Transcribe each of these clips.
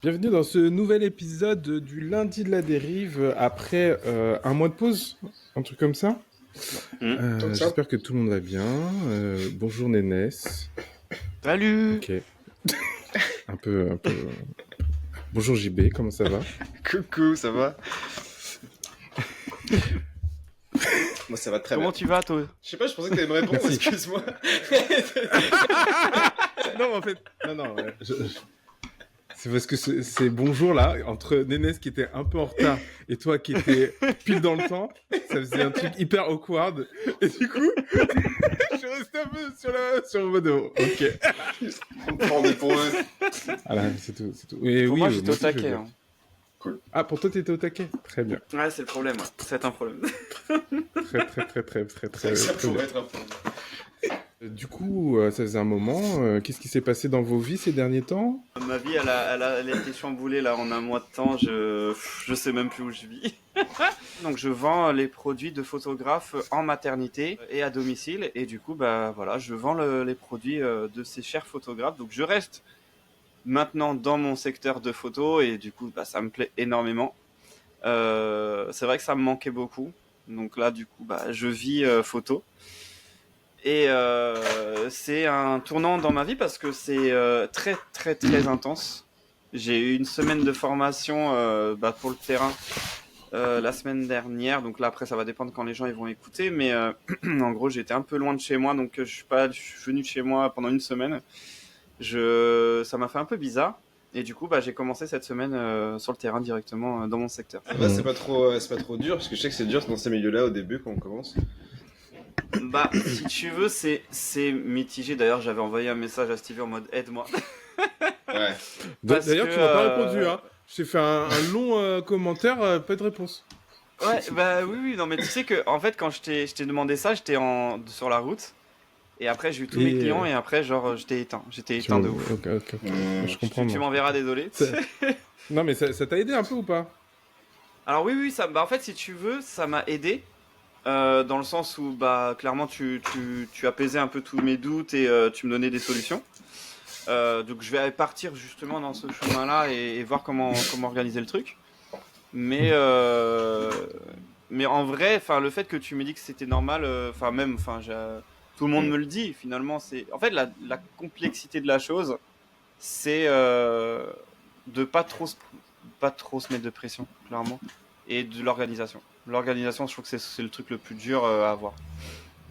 Bienvenue dans ce nouvel épisode du lundi de la dérive après un mois de pause, un truc comme ça. Comme ça. J'espère que tout le monde va bien. Bonjour Nénès. Salut. Ok. un peu. Bonjour JB, comment ça va? Coucou, ça va? Moi, ça va très Comment bien. tu vas, toi? Je sais pas, je pensais que t'allais me répondre, Merci. excuse-moi. Non, en fait, non. C'est parce que c'est bonjour là, entre Nénès qui était un peu en retard et toi qui étais pile dans le temps, ça faisait un truc hyper awkward. Et du coup, je suis resté un peu sur le mode ok. On est pour eux. Voilà, c'est tout. Et Pour oui, moi, j'étais au aussi, je veux taquet. bien. Hein. Ah, pour toi, t'étais au taquet. Très bien. Ouais, c'est le problème. Ouais. C'est un problème. Très Ça bien. pourrait être un problème. Du coup, ça faisait un moment. Qu'est-ce qui s'est passé dans vos vies ces derniers temps? Ma vie, elle a été chamboulée là en un mois de temps. Je sais même plus où je vis. Donc, je vends les produits de photographes en maternité et à domicile. Et du coup, bah voilà, je vends les produits de ces chers photographes. Donc, je reste maintenant dans mon secteur de photo et du coup, bah, ça me plaît énormément. C'est vrai que ça me manquait beaucoup. Donc là, du coup, bah, je vis photo. Et c'est un tournant dans ma vie parce que c'est très intense. J'ai eu une semaine de formation pour le terrain la semaine dernière. Donc là, après, ça va dépendre quand les gens ils vont écouter. Mais en gros, j'étais un peu loin de chez moi. Donc je suis venu de chez moi pendant une semaine. Ça m'a fait un peu bizarre. Et du coup, bah, j'ai commencé cette semaine sur le terrain directement dans mon secteur. Là, c'est pas trop dur, parce que je sais que c'est dur dans ces milieux-là au début quand on commence. Bah, si tu veux, c'est mitigé. D'ailleurs, j'avais envoyé un message à Stevie en mode aide-moi. Ouais. Parce D'ailleurs, que, tu m'as pas répondu, hein. Je t'ai fait un long commentaire, pas de réponse. Ouais, bah oui, non, mais tu sais que, en fait, quand je t'ai demandé ça, j'étais sur la route. Et après, j'ai eu tous mes clients et après, genre, j'étais éteint. J'étais éteint de ouf. Ok. Je comprends. Tu m'enverras, désolé. Non, mais ça t'a aidé un peu ou pas? Alors oui, en fait, si tu veux, ça m'a aidé. Dans le sens où, bah, clairement, tu apaisais un peu tous mes doutes et tu me donnais des solutions. Donc je vais partir justement dans ce chemin-là et voir comment organiser le truc. Mais en vrai, enfin le fait que tu me dis que c'était normal, tout le monde me le dit. Finalement, c'est en fait la complexité de la chose, c'est de pas trop se mettre de pression, clairement, et de l'organisation. L'organisation, je trouve que c'est le truc le plus dur à avoir.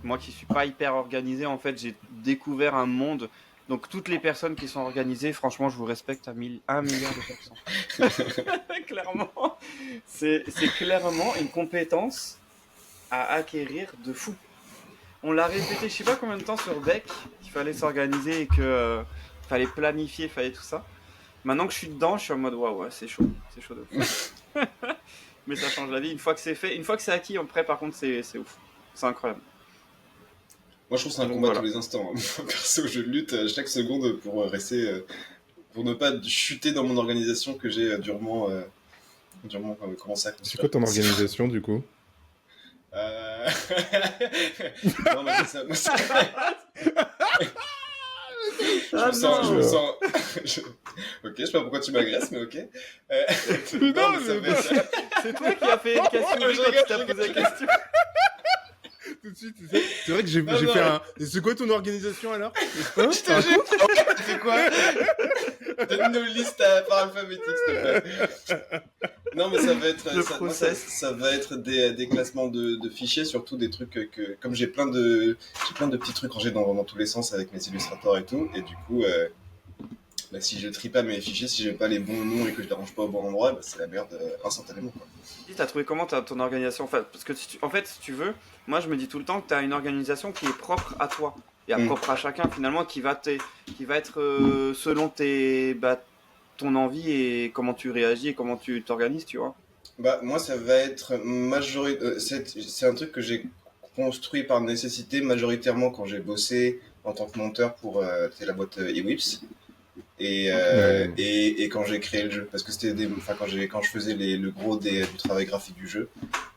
Moi qui suis pas hyper organisé, en fait, j'ai découvert un monde. Donc toutes les personnes qui sont organisées, franchement, je vous respecte à 1 milliard de personnes. Clairement, c'est clairement une compétence à acquérir de fou. On l'a répété, je sais pas combien de temps sur Beck, qu'il fallait s'organiser et que fallait planifier, fallait tout ça. Maintenant que je suis dedans, je suis en mode ouais, c'est chaud de fou. Mais ça change la vie une fois que c'est fait, une fois que c'est acquis. Après, par contre, c'est ouf, c'est incroyable. Moi, je trouve que c'est un Donc, combat voilà. tous les instants. Moi, perso, je lutte chaque seconde pour rester, pour ne pas chuter dans mon organisation que j'ai durement commencé à C'est construire. quoi ton organisation du coup? Non, mais c'est ça. Moi, je me sens. Ok, je sais pas pourquoi tu m'agresses, mais ok. Non, mais ça va être. C'est toi qui as fait qui a suivi je quand rigole, tu t'as je posé la rigole. question. Tout de suite, c'est vrai que j'ai Non, fait un. C'est quoi ton organisation alors? Hein? Je te jure. C'est quoi? Donne-nous une liste par alphabétique, s'il te plaît. Non, mais ça va être, Le moi, process. ça va être des classements de fichiers, surtout des trucs que, comme j'ai plein de petits trucs rangés dans tous les sens avec mes illustrateurs et tout, et du coup, bah, si je trie pas mes fichiers, si j'ai pas les bons noms et que je les range pas au bon endroit, bah, c'est la merde instantanément, quoi. T'as trouvé comment ton organisation, en fait? Parce que en fait, si tu veux, moi je me dis tout le temps que t'as une organisation qui est propre à toi et propre à chacun finalement, qui va être selon ton envie et comment tu réagis et comment tu t'organises, tu vois. Bah, moi, ça va être c'est un truc que j'ai construit par nécessité majoritairement quand j'ai bossé en tant que monteur pour la boîte eWips. Et quand j'ai créé le jeu, parce que c'était quand je faisais le gros du travail graphique du jeu,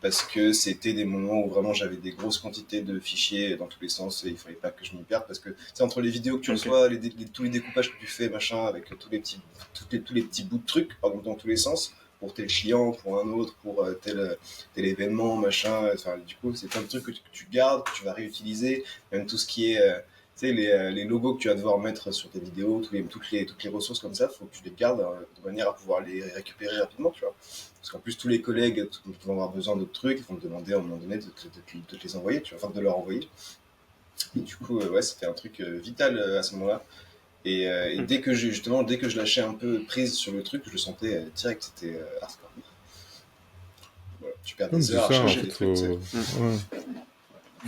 parce que c'était des moments où vraiment j'avais des grosses quantités de fichiers dans tous les sens et il fallait pas que je m'y perde, parce que c'est entre les vidéos que tu reçois, tous les découpages que tu fais, machin, avec tous les petits bouts de trucs, pardon, dans tous les sens, pour tel client, pour un autre, pour tel événement, machin. Enfin, du coup, c'est plein de trucs que tu gardes, que tu vas réutiliser, même tout ce qui est tu sais, les logos que tu vas devoir mettre sur tes vidéos, toutes les ressources comme ça, faut que tu les gardes de manière à pouvoir les récupérer rapidement, tu vois. Parce qu'en plus, tous les collègues vont avoir besoin d'autres trucs, ils vont te demander à un moment donné de te les envoyer, tu vois, enfin de leur envoyer. Et du coup, ouais, c'était un truc vital à ce moment-là. Et dès que je lâchais un peu prise sur le truc, je le sentais direct, c'était hardcore. Voilà, tu perds des heures à chercher des trucs,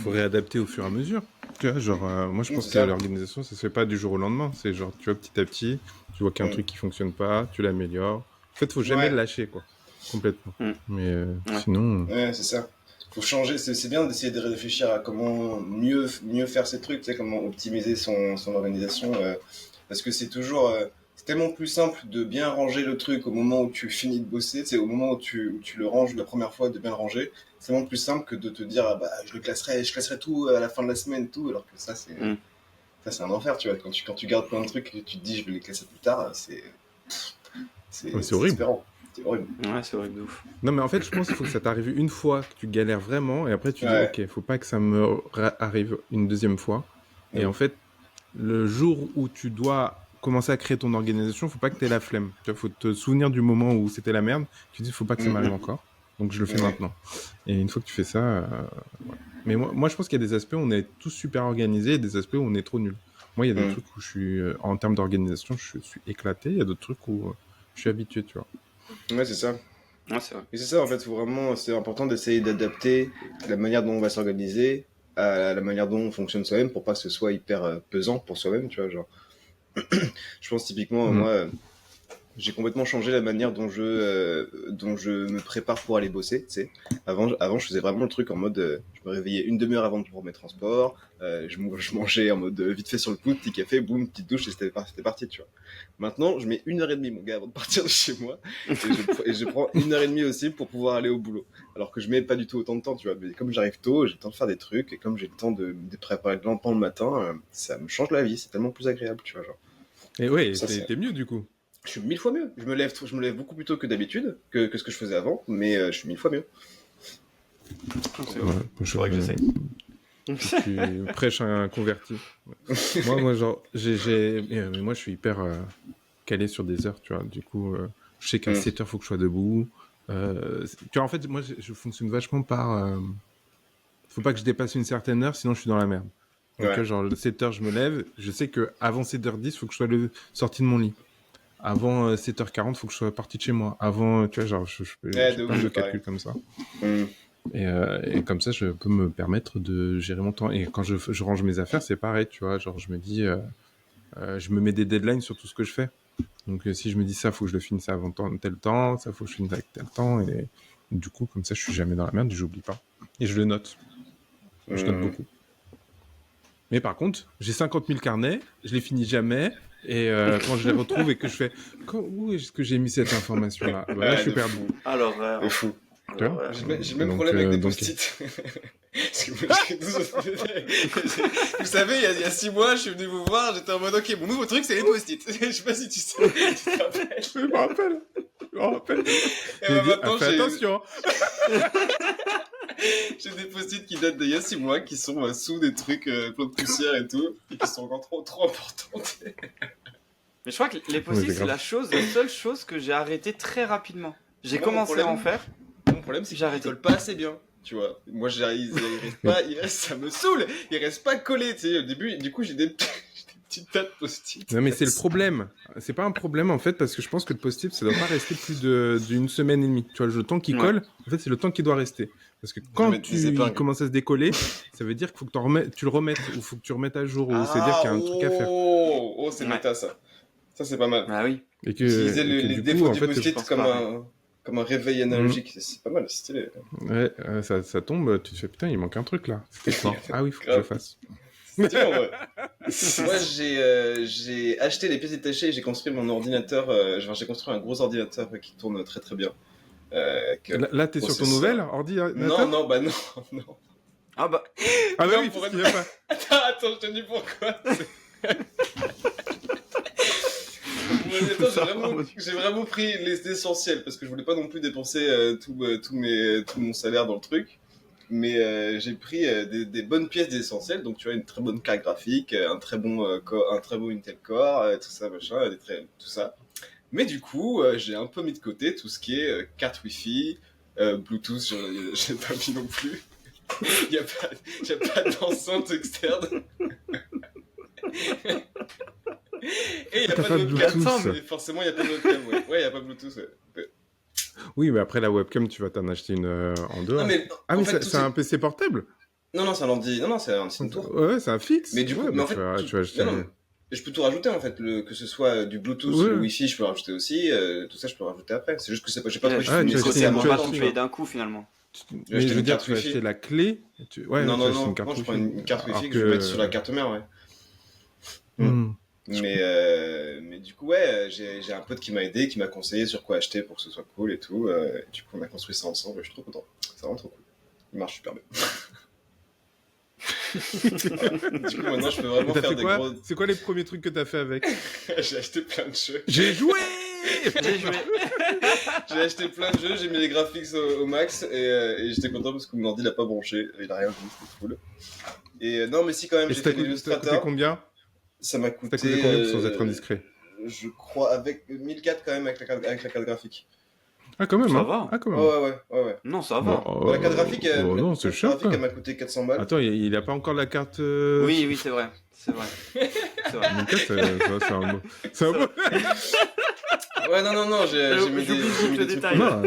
faut réadapter au fur et à mesure. Tu vois, genre, moi je pense que l'organisation, ça se fait pas du jour au lendemain. C'est genre, tu vois, petit à petit, tu vois qu'il y a un truc qui fonctionne pas, tu l'améliores. En fait, faut jamais le lâcher, quoi. Complètement. Mais sinon. Ouais, c'est ça. Faut changer. C'est bien d'essayer de réfléchir à comment mieux faire ces trucs, tu sais, comment optimiser son organisation. Parce que c'est toujours. C'est tellement plus simple de bien ranger le truc au moment où tu finis de bosser, c'est au moment où tu le ranges la première fois, de bien le ranger. C'est tellement plus simple que de te dire, ah bah, je classerai tout à la fin de la semaine, tout, alors que ça, c'est un enfer, tu vois. Quand tu gardes plein de trucs et que tu te dis, je vais les classer plus tard, c'est horrible. Espérant. C'est horrible. Ouais, c'est horrible de ouf. Non, mais en fait, je pense qu'il faut que ça t'arrive une fois, que tu galères vraiment, et après tu dis, ok, faut pas que ça me arrive une deuxième fois. Et en fait, le jour où tu dois commencer à créer ton organisation, faut pas que tu aies la flemme. Tu vois, faut te souvenir du moment où c'était la merde. Tu dis, faut pas que ça m'arrive encore. Donc je le fais maintenant. Et une fois que tu fais ça, mais moi je pense qu'il y a des aspects où on est tous super organisés et des aspects où on est trop nuls. Moi, il y a des trucs où je suis, en termes d'organisation, je suis éclaté. Il y a d'autres trucs où je suis habitué, tu vois. Ouais, c'est ça. Ouais, c'est vrai. Et c'est ça, en fait, c'est important d'essayer d'adapter la manière dont on va s'organiser à la manière dont on fonctionne soi-même pour pas que ce soit hyper pesant pour soi-même, tu vois, genre. Je pense typiquement, moi, j'ai complètement changé la manière dont je me prépare pour aller bosser, tu sais. Avant, je faisais vraiment le truc en mode, je me réveillais une demi-heure avant pour mes transports, je mangeais en mode vite fait sur le pouce, petit café, boum, petite douche, et c'était parti, tu vois. Maintenant, je mets 1h30, mon gars, avant de partir de chez moi, et je prends 1h30 aussi pour pouvoir aller au boulot. Alors que je mets pas du tout autant de temps, tu vois. Mais comme j'arrive tôt, j'ai le temps de faire des trucs, et comme j'ai le temps de préparer lentement le matin, ça me change la vie, c'est tellement plus agréable, tu vois, genre. Et ouais, t'es mieux du coup. Je suis 1000 fois mieux. Je me lève beaucoup plus tôt que d'habitude, que ce que je faisais avant, mais je suis 1000 fois mieux. C'est vrai que j'essaye. Tu prêches un converti. moi, genre, mais moi, je suis hyper calé sur des heures, tu vois. Du coup, je sais qu'à 7h, il faut que je sois debout. Tu vois, en fait, moi, je fonctionne vachement par... faut pas que je dépasse une certaine heure, sinon je suis dans la merde. Donc, genre, 7h, je me lève. Je sais qu'avant 7h10, il faut que je sois sorti de mon lit. Avant 7h40, il faut que je sois parti de chez moi. Avant, tu vois, genre, je fais plein de calculs comme ça. Et comme ça, je peux me permettre de gérer mon temps. Et quand je range mes affaires, c'est pareil, tu vois. Genre, je me dis, je me mets des deadlines sur tout ce que je fais. Donc, si je me dis ça, faut que je le finisse avant tel temps, ça, faut que je finisse avec tel temps. Et du coup, comme ça, je suis jamais dans la merde, j'oublie pas. Et je le note. Je note beaucoup. Mais par contre, j'ai 50 000 carnets, je les finis jamais. Et quand je les retrouve et que je fais, où est-ce que j'ai mis cette information-là? Là, je suis perdu. Alors, c'est fou. Alors, j'ai le même problème avec des post-it. Vous savez, il y a 6 mois, je suis venu vous voir, j'étais en mode, ok, mon nouveau truc, c'est les post-it. Je sais pas si tu te rappelles. Je me rappelle. Et maintenant, fais attention. J'ai des post-it qui datent d'il y a 6 mois, qui sont sous des trucs plein de poussière et tout, et qui sont encore trop importantes. Mais je crois que les post-it, c'est la seule chose que j'ai arrêté très rapidement. J'ai commencé à en faire. Mon problème, c'est que j'arrête pas assez bien. Tu vois, moi il reste pas, ça me saoule, il reste pas collé, tu sais, au début, du coup j'ai des petites tas de post-it. Non mais c'est le problème, c'est pas un problème en fait, parce que je pense que le post-it ça doit pas rester plus d'une semaine et demie, tu vois, le temps qui colle, en fait c'est le temps qui doit rester, parce que quand il commence à se décoller, ça veut dire qu'il faut que tu le remettes, ou faut que tu remettes à jour, ou c'est dire qu'il y a un truc à faire. Oh, c'est méta ça c'est pas mal. Ah oui. Et utiliser les défauts du post-it comme un réveil analogique, c'est pas mal, c'est stylé. Ouais, ça tombe, tu te fais putain, il manque un truc là. C'était quoi? Ah oui, faut que je le fasse. Stylé, en vrai. Moi, j'ai acheté les pièces détachées et j'ai construit mon ordinateur. J'ai construit un gros ordinateur qui tourne très très bien. Là, t'es sur ton nouvel ordinateur? Non, bah non, non. Ah bah, Ah bah Non, oui, pour parce qu'il y a pas. Attends, je te dis pourquoi. Mon ordinateur, j'ai vraiment pris les essentiels parce que je voulais pas non plus dépenser tout mon salaire dans le truc. Mais j'ai pris des bonnes pièces d'essentiel, donc tu vois, une très bonne carte graphique, un très bon Intel Core, tout ça, machin, tout ça. Mais du coup, j'ai un peu mis de côté tout ce qui est carte Wi-Fi, Bluetooth, j'ai pas mis non plus. Il n'y a pas d'enceinte externe. Et il n'y a T'as pas pas de de webcam. Bluetooth. Mais forcément, il n'y a pas de webcam. Ouais, il n'y a pas de Bluetooth. Ouais. Oui, mais après la webcam, tu vas t'en acheter une en dehors. Non, mais, Ah, en mais fait, c'est un PC portable? Non, c'est un ordi. Non, c'est un tour. Ouais, c'est un fixe. Mais du coup, Ouais, mais bah, en fait, tu vas acheter. non, je peux tout rajouter en fait, que ce soit du Bluetooth, Ouais. le Wi-Fi, je peux rajouter aussi, tout ça je peux rajouter après. C'est juste que j'ai pas trouvé Ah, tu as acheté nécessairement une- pas tu as tout acheté- payer d'un coup finalement. Mais je veux dire, carte tu vas Wi-Fi. acheter la clé. Ouais, Non, tu non, achètes non, une carte non, je Wi-Fi. prends une carte Wi-Fi Alors que je vais mettre sur la carte mère, ouais. Hmm. Mais du coup, ouais, j'ai un pote qui m'a aidé, qui m'a conseillé sur quoi acheter pour que ce soit cool et tout. Et du coup, on a construit ça ensemble et je suis trop content. C'est vraiment trop cool. Il marche super bien. Du coup, maintenant, je peux Et vraiment t'as faire fait des quoi? gros. C'est quoi les premiers trucs que t'as fait avec? J'ai acheté plein de jeux. J'ai joué! J'ai joué. J'ai acheté plein de jeux, j'ai mis les graphiques au max et j'étais content parce que mon ordi l'a pas branché. Il a rien vu, c'était cool. Et non, mais si, quand même, Et j'ai ça fait t'a coûté l'illustrateur. combien? Ça m'a Ça t'a coûté. coûté combien sans être indiscret? Je crois avec 1004 quand même avec la carte graphique. Ah, quand même, Ça hein? va. Ah, quand même. Non, ça va. Bon, La carte graphique, non, c'est cher. elle m'a coûté 400 balles. Attends, il a pas encore la carte. Oui, oui, c'est vrai. C'est vrai. C'est vrai. 1004, c'est un mot. C'est un mot. Ouais, non, j'ai mis J'oublie j'ai mis le des trucs. détail. Non,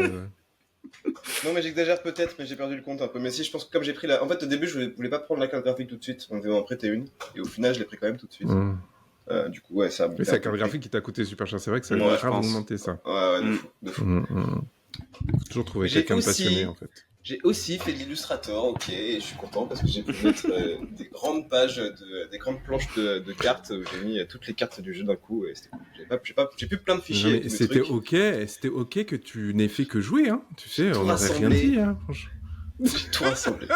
Non, mais j'exagère peut-être, mais j'ai perdu le compte un peu. Mais si, je pense que comme j'ai pris En fait, au début, je voulais pas prendre la carte graphique tout de suite. On devait m'en prêter une. Et au final, je l'ai pris quand même tout de suite. Du coup, ouais, ça a monté. Mais c'est la un peu carte le prix. graphique qui t'a coûté super cher. C'est vrai que ça a Ouais, grave je pense. augmenté ça. Ouais, de fou. Faut toujours trouver J'ai quelqu'un de aussi- passionné en fait. J'ai aussi fait de l'Illustrator, ok, et je suis content parce que j'ai pu mettre des grandes pages, des grandes planches de cartes où j'ai mis toutes les cartes du jeu d'un coup et c'était cool. J'ai plus plein de fichiers. Non, et mais tous mes trucs. c'était ok que tu n'aies fait que jouer, hein. Tu sais, Tout on n'aurait rien rassemblé. dit, hein. Franchement. J'ai tout rassemblé.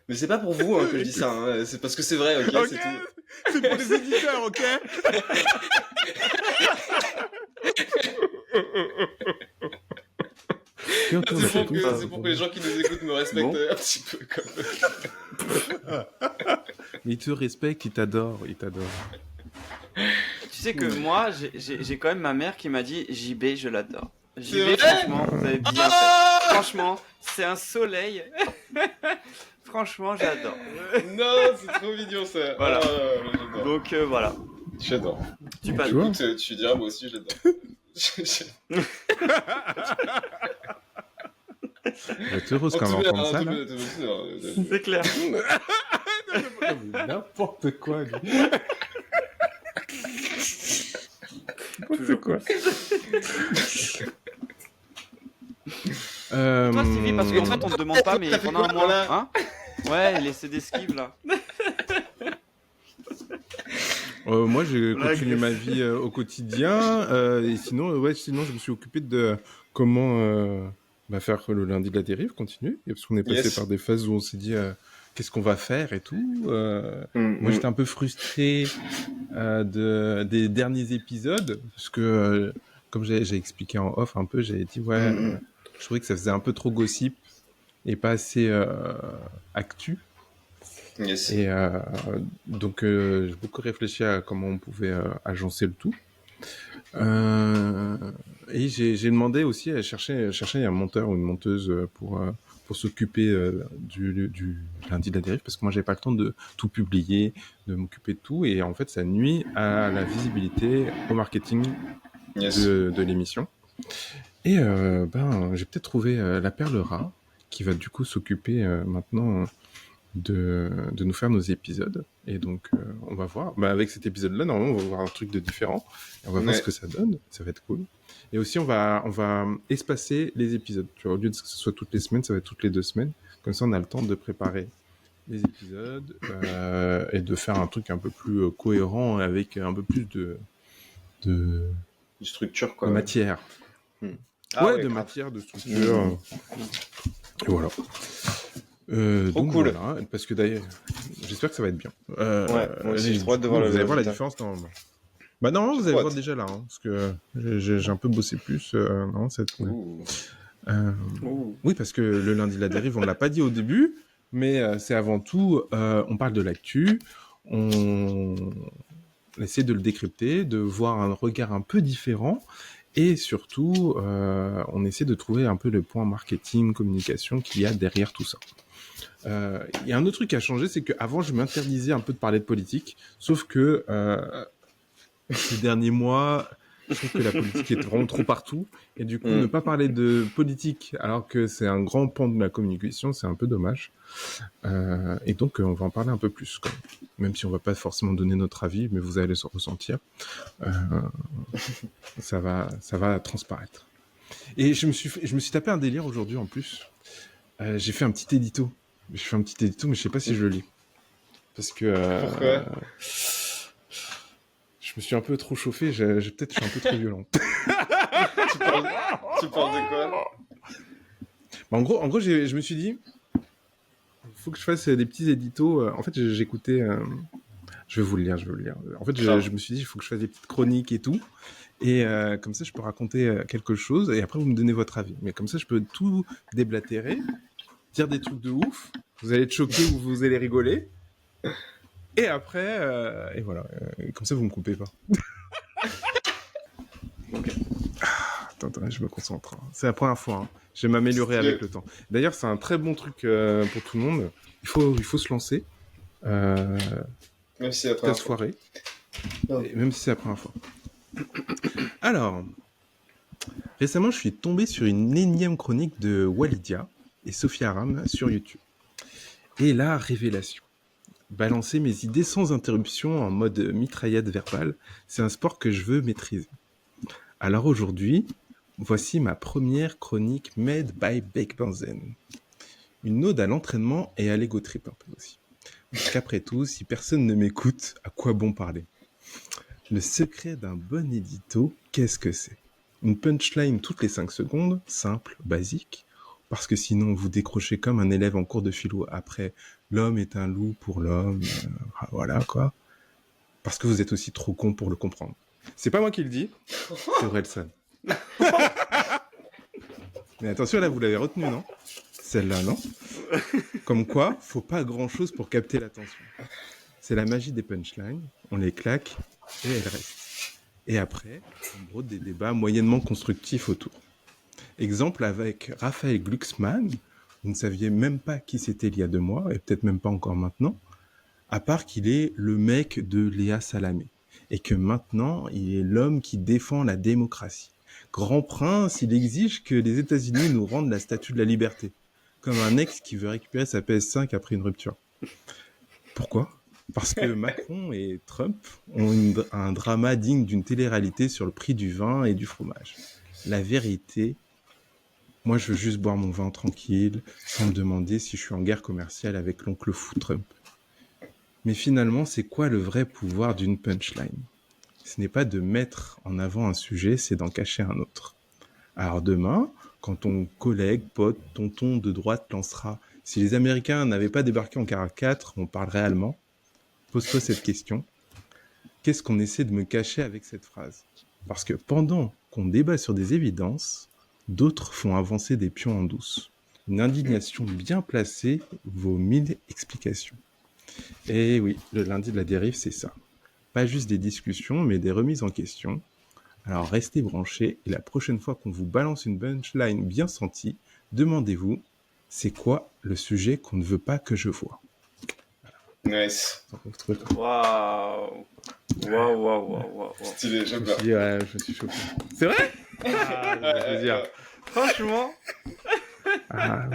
Mais c'est pas pour vous que je dis ça, hein. C'est parce que c'est vrai, ok, Ok. c'est tout. C'est pour les éditeurs, ok. C'est pour que les gens qui nous écoutent me respectent Bon. un petit peu comme. Mais ils te respectent, ils t'adorent, ils t'adorent. Tu sais que moi, j'ai quand même ma mère qui m'a dit JB, je l'adore. C'est JB, vrai franchement, vous avez bien fait. Franchement, c'est un soleil. Franchement, j'adore. Non, c'est trop mignon ça. Voilà. Ah, j'adore. Donc voilà. J'adore. Tu Tu passes. vois Écoute, tu diras moi aussi, j'adore. Je vais être heureuse quand on va entendre ça, là. C'est clair. N'importe quoi, lui. Toujours quoi. Toi, Stevie, parce qu'en fait, on te demande pas, mais T'as fait pendant un quoi, mois. là Hein ouais, laissez d'esquive là. moi, j'ai La continué greffe. ma vie au quotidien. Et sinon, sinon, je me suis occupé de comment faire le lundi de la dérive, continuer. Et parce qu'on est passé Yes. par des phases où on s'est dit qu'est-ce qu'on va faire et tout. Moi, j'étais un peu frustré des derniers épisodes parce que, comme j'ai expliqué en off un peu, j'ai dit je trouvais que ça faisait un peu trop gossip et pas assez actu. Yes. Et donc, j'ai beaucoup réfléchi à comment on pouvait agencer le tout. Et j'ai demandé aussi à chercher un monteur ou une monteuse pour s'occuper du lundi de la dérive, parce que moi, j'avais pas le temps de tout publier, de m'occuper de tout. Et en fait, ça nuit à la visibilité, au marketing Yes. de l'émission. Et j'ai peut-être trouvé la perle rare qui va du coup s'occuper maintenant de nous faire nos épisodes. Et donc, on va voir. Avec cet épisode-là, normalement, on va voir un truc de différent. Et on va voir ce que ça donne. Ça va être cool. Et aussi, on va espacer les épisodes. Tu vois, au lieu de que ce soit toutes les semaines, ça va être toutes les 2 semaines. Comme ça, on a le temps de préparer les épisodes et de faire un truc un peu plus cohérent avec un peu plus de Une structure, de quoi. matière. Ah ouais, ouais, de grave. matière, de structure. Et voilà. Donc cool. voilà, parce que d'ailleurs, j'espère que ça va être bien. Ouais, moi aussi, j'ai trop hâte de voir vous le allez voir la résultat. différence normalement. Bah non, J'ai vous allez trop voir hâte. déjà là, hein, parce que j'ai un peu bossé plus. Non, ça va être cool. Ouh. Ouh. Oui, parce que le lundi de la dérive, on ne l'a pas dit au début, mais c'est avant tout, on parle de l'actu, on essaie de le décrypter, de voir un regard un peu différent, et surtout, on essaie de trouver un peu le point marketing, communication qu'il y a derrière tout ça. Il y a un autre truc qui a changé, c'est qu'avant, je m'interdisais un peu de parler de politique, sauf que ces derniers mois, je trouve que la politique est vraiment trop partout, et du coup, ne pas parler de politique alors que c'est un grand pan de la communication, c'est un peu dommage. Et donc, on va en parler un peu plus, quand même si on va pas forcément donner notre avis, mais vous allez le ressentir. Ça va transparaître. Et je me suis tapé un délire aujourd'hui en plus. J'ai fait un petit édito. Mais je sais pas si je le lis. Parce que Pourquoi je me suis un peu trop chauffé, peut-être je suis un peu trop violent. tu parles de quoi? Bah, en gros je me suis dit, faut que je fasse des petits éditos. En fait, j'écoutais... je vais vous le lire. En fait, je me suis dit, il faut que je fasse des petites chroniques et tout. Et comme ça, je peux raconter quelque chose et après, vous me donnez votre avis. Mais comme ça, je peux tout déblatérer, dire des trucs de ouf. Vous allez être choqués ou vous allez rigoler. Et après, et voilà. Comme ça, vous me coupez pas. Attends, je me concentre. C'est la première fois. Hein. Je vais m'améliorer avec le temps. D'ailleurs, c'est un très bon truc pour tout le monde. Il faut se lancer. Même si c'est la première fois. fois. Même si c'est la première fois. Alors, récemment, je suis tombé sur une énième chronique de Walidia et Sophia Aram sur YouTube. Et là, révélation. Balancer mes idées sans interruption en mode mitraillette verbale, c'est un sport que je veux maîtriser. Alors aujourd'hui, voici ma première chronique made by Beck Benzen. Une ode à l'entraînement et à l'ego trip un peu aussi. Parce qu'après tout, si personne ne m'écoute, à quoi bon parler ? Le secret d'un bon édito, qu'est-ce que c'est ? Une punchline toutes les 5 secondes, simple, basique, parce que sinon vous décrochez comme un élève en cours de philo après « l'homme est un loup pour l'homme », voilà quoi. Parce que vous êtes aussi trop con pour le comprendre. C'est pas moi qui le dis, c'est Orelsan. Mais attention, là, vous l'avez retenu, non ? Celle-là, non ? Comme quoi, faut pas grand-chose pour capter l'attention. C'est la magie des punchlines, on les claque et elles restent. Et après, on brode des débats moyennement constructifs autour. Exemple avec Raphaël Glucksmann, vous ne saviez même pas qui c'était il y a 2 mois, et peut-être même pas encore maintenant, à part qu'il est le mec de Léa Salamé, et que maintenant, il est l'homme qui défend la démocratie. Grand prince, il exige que les États-Unis nous rendent la statue de la liberté, comme un ex qui veut récupérer sa PS5 après une rupture. Pourquoi ? Parce que Macron et Trump ont un drama digne d'une télé-réalité sur le prix du vin et du fromage. La vérité, moi je veux juste boire mon vin tranquille, sans me demander si je suis en guerre commerciale avec l'oncle fou Trump. Mais finalement, c'est quoi le vrai pouvoir d'une punchline ? Ce n'est pas de mettre en avant un sujet, c'est d'en cacher un autre. Alors demain, quand ton collègue, pote, tonton de droite lancera « Si les Américains n'avaient pas débarqué en 1944, on parlerait allemand », pose-toi cette question. Qu'est-ce qu'on essaie de me cacher avec cette phrase ? Parce que pendant qu'on débat sur des évidences, d'autres font avancer des pions en douce. Une indignation bien placée vaut 1000 explications. Et oui, le lundi de la dérive, c'est ça. Pas juste des discussions, mais des remises en question. Alors restez branchés, et la prochaine fois qu'on vous balance une punchline bien sentie, demandez-vous, c'est quoi le sujet qu'on ne veut pas que je vois ? Nice. Waouh. Waouh. Stylé, j'aime bien. Je me suis chauffé. C'est vrai ? Ah, ça fait plaisir. Franchement. Ah.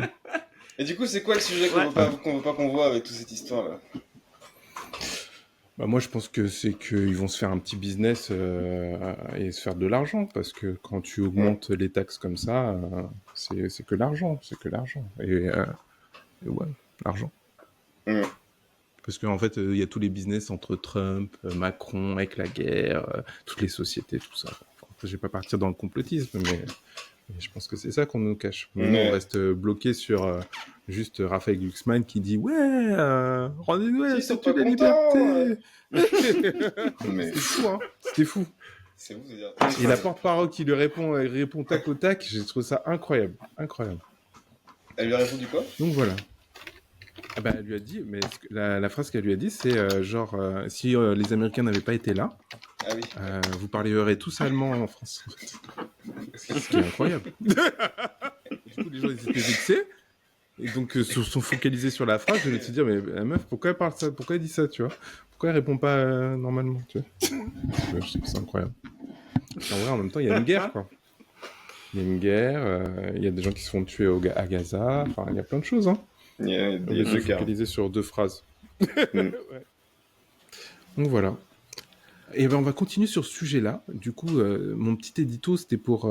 Et du coup, c'est quoi le sujet qu'on veut pas qu'on voit avec toute cette histoire-là ? Bah moi, je pense que c'est qu'ils vont se faire un petit business et se faire de l'argent, parce que quand tu augmentes les taxes comme ça, c'est que l'argent, Et ouais, l'argent. Mm. Parce qu'en fait, il y a tous les business entre Trump, Macron, avec la guerre, toutes les sociétés, tout ça. Enfin, je vais pas partir dans le complotisme, mais je pense que c'est ça qu'on nous cache. Nous, on reste bloqué sur juste Raphaël Glucksmann qui dit ouais, rendez-nous la S'ils sont statue pas de la contents, liberté. Mais C'était fou, hein. C'était fou. c'est vous, c'est-à-dire. Et la porte-parole qui lui répond tac au tac, j'ai trouvé ça incroyable, incroyable. Elle lui a répondu quoi? Donc voilà. Ah bah, elle lui a dit, mais la phrase qu'elle lui a dit, c'est si les Américains n'avaient pas été là, Ah oui. vous parlerez tous allemand en France. En fait. C'est ce qui est incroyable. Du coup, les gens ils étaient vexés et donc se sont focalisés sur la phrase. Je vais te dire, mais la meuf, pourquoi elle parle ça? Pourquoi elle dit ça, tu vois? Pourquoi elle répond pas normalement, tu vois? Je trouve que c'est incroyable. En vrai, en même temps, il y a une guerre, quoi. Il y a une guerre, il y a des gens qui se font tuer à Gaza. Enfin, il y a plein de choses, hein. Il y a Ils deux sont cas. focalisés sur 2 phrases. Mm. Ouais. Donc voilà. Et ben on va continuer sur ce sujet-là. Du coup, mon petit édito, c'était pour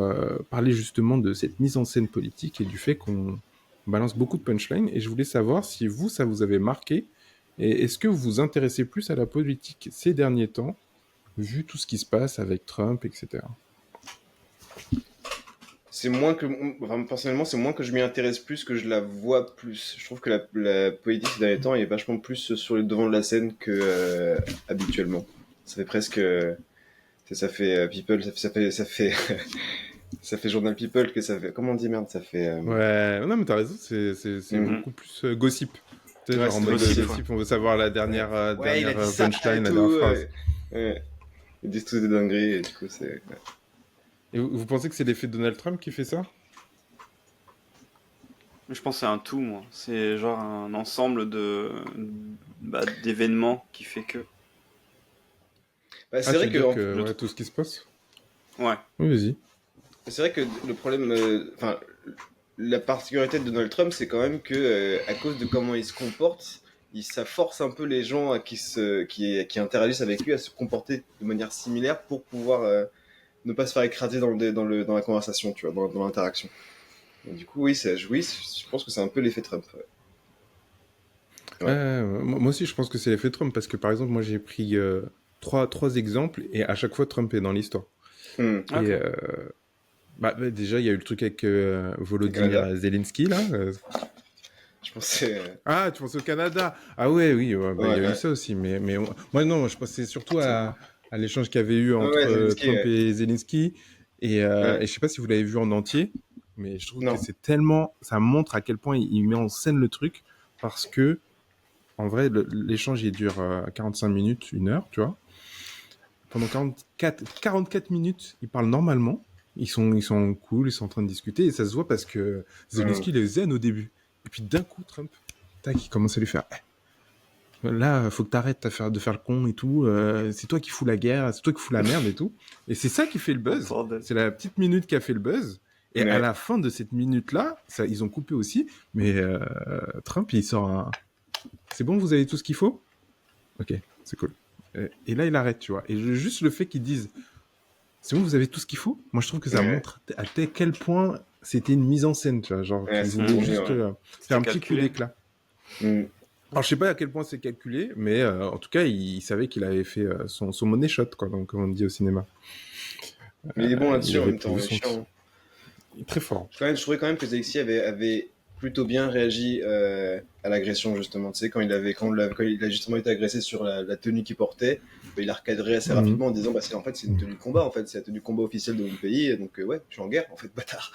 parler justement de cette mise en scène politique et du fait qu'on balance beaucoup de punchlines. Et je voulais savoir si vous, ça vous avait marqué. Et est-ce que vous vous intéressez plus à la politique ces derniers temps, vu tout ce qui se passe avec Trump, etc. C'est moins que, enfin, personnellement, c'est moins que je m'y intéresse plus que je la vois plus. Je trouve que la politique ces derniers temps est vachement plus sur le devant de la scène que habituellement. Ça fait presque, ça fait People, ça fait Journal People que ça fait. Comment on dit merde? Ça fait. Ouais, non mais t'as raison, c'est Mhm. beaucoup plus gossip. Tu sais, Ouais, genre en c'est mode gossip, gossip, on veut savoir la dernière, Ouais, il a dernière dit ça punchline, et la tout, dernière phrase. ouais. Ils disent tous des dingueries et du coup c'est. Ouais. Et vous pensez que c'est l'effet Donald Trump qui fait ça? Je pense que c'est un tout, moi. C'est genre un ensemble d'événements qui fait que. Bah, c'est Ah, tu vrai veux que dire en- que le ouais, tout ce qui se passe? Ouais. Oui, vas-y. C'est vrai que le problème, enfin, la particularité de Donald Trump, c'est quand même que, à cause de comment il se comporte, ça force un peu les gens qui interagissent avec lui à se comporter de manière similaire pour pouvoir ne pas se faire écraser dans la conversation, tu vois, dans l'interaction. Et du coup, oui, je pense que c'est un peu l'effet Trump. Ouais. Moi aussi, je pense que c'est l'effet Trump parce que par exemple, moi j'ai pris trois exemples et à chaque fois Trump est dans l'histoire. Hmm. Ok. Et déjà, il y a eu le truc avec Volodymyr Canada. Zelensky là. Je pensais. Ah, tu penses au Canada? Ah ouais, oui, ouais, il y a eu Ouais. ça aussi. Mais moi, non, je pensais surtout à l'échange qu'il y avait eu Ah entre ouais, Zelensky, Trump ouais. et Zelensky. Ouais. Et je sais pas si vous l'avez vu en entier, mais je trouve que Non. c'est tellement... Ça montre à quel point il met en scène le truc parce que, en vrai, l'échange, il dure 45 minutes, 1 heure, tu vois. Pendant 44 minutes, ils parlent normalement. Ils sont cool, ils sont en train de discuter. Et ça se voit parce que Zelensky, il est zen au début. Et puis d'un coup, Trump, tac, il commence à lui faire là, faut que t'arrêtes de faire le con et tout. C'est toi qui fous la guerre, c'est toi qui fous la merde et tout. Et c'est ça qui fait le buzz. Bordel. C'est la petite minute qui a fait le buzz. Et Ouais. à la fin de cette minute-là, ils ont coupé aussi. Mais Trump, il sort un... C'est bon, vous avez tout ce qu'il faut? Ok, c'est cool. Et là, il arrête, tu vois. Et juste le fait qu'ils disent c'est bon, vous avez tout ce qu'il faut? Moi, je trouve que ça Ouais. montre à quel point c'était une mise en scène, tu vois. Genre, Ouais, qu'ils c'est voulaient tourné, juste ouais. faire un C'était petit coup calculé. d'éclat. Hmm. Alors, je sais pas à quel point c'est calculé, mais en tout cas, il savait qu'il avait fait son money shot, quoi, donc, comme on dit au cinéma. Mais il est bon là-dessus il en avait même temps, posé il est son- chiant. Il est très fort. Je trouvais quand même que Zelensky avait plutôt bien réagi à l'agression justement. Tu sais, quand il a justement été agressé sur la tenue qu'il portait, bah, il a recadré assez Mhm. rapidement en disant en fait c'est une tenue de combat, en fait c'est la tenue de combat officielle de mon pays, donc ouais, je suis en guerre en fait, bâtard.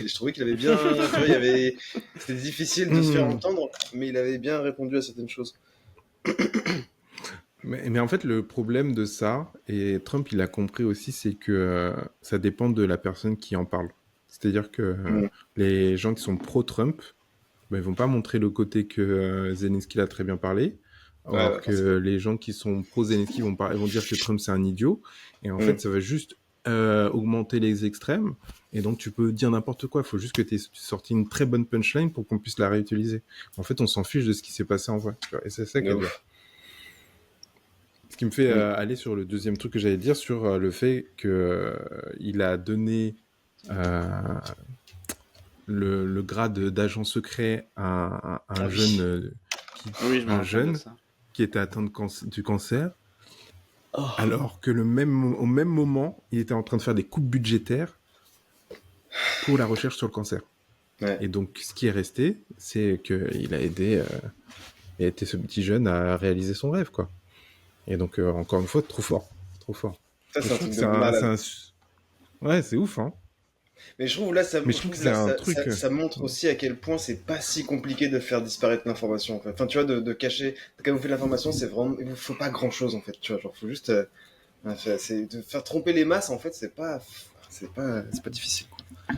Et je trouvais qu'il avait bien, tu vois, c'était difficile de se faire Mhm. entendre, mais il avait bien répondu à certaines choses. Mais en fait, le problème de ça, et Trump, il a compris aussi, c'est que ça dépend de la personne qui en parle. C'est-à-dire que Mhm. les gens qui sont pro-Trump, ben, ils vont pas montrer le côté que Zelensky l'a très bien parlé, alors Ouais, que les gens qui sont pro-Zelensky vont dire que Trump c'est un idiot, et en Mhm. fait ça va juste augmenter les extrêmes, et donc tu peux dire n'importe quoi, il faut juste que tu aies sorti une très bonne punchline pour qu'on puisse la réutiliser. En fait on s'en fiche de ce qui s'est passé en vrai, tu vois, et c'est ça qui est De dur. ouf. Ce qui me fait aller sur le deuxième truc que j'allais dire, sur le fait que il a donné le grade d'agent secret à un Ah oui. jeune Oui, je me un rappelle de jeune ça. qui était atteint du cancer, Oh. alors que au même moment, il était en train de faire des coupes budgétaires pour la recherche sur le cancer. Ouais. Et donc, ce qui est resté, c'est qu'il a aidé ce petit jeune à réaliser son rêve, quoi. Et donc, encore une fois, trop fort. Trop fort. Ça, Et c'est je un trouve truc que de malade. Ouais, c'est ouf, hein. Mais je trouve là, Mais je trouve que c'est un truc... ça montre aussi à quel point c'est pas si compliqué de faire disparaître l'information. En fait. Enfin, tu vois, de cacher, de camoufler l'information, c'est vraiment, il faut pas grand chose en fait. Tu vois, genre, faut juste, c'est de faire tromper les masses en fait, c'est pas difficile.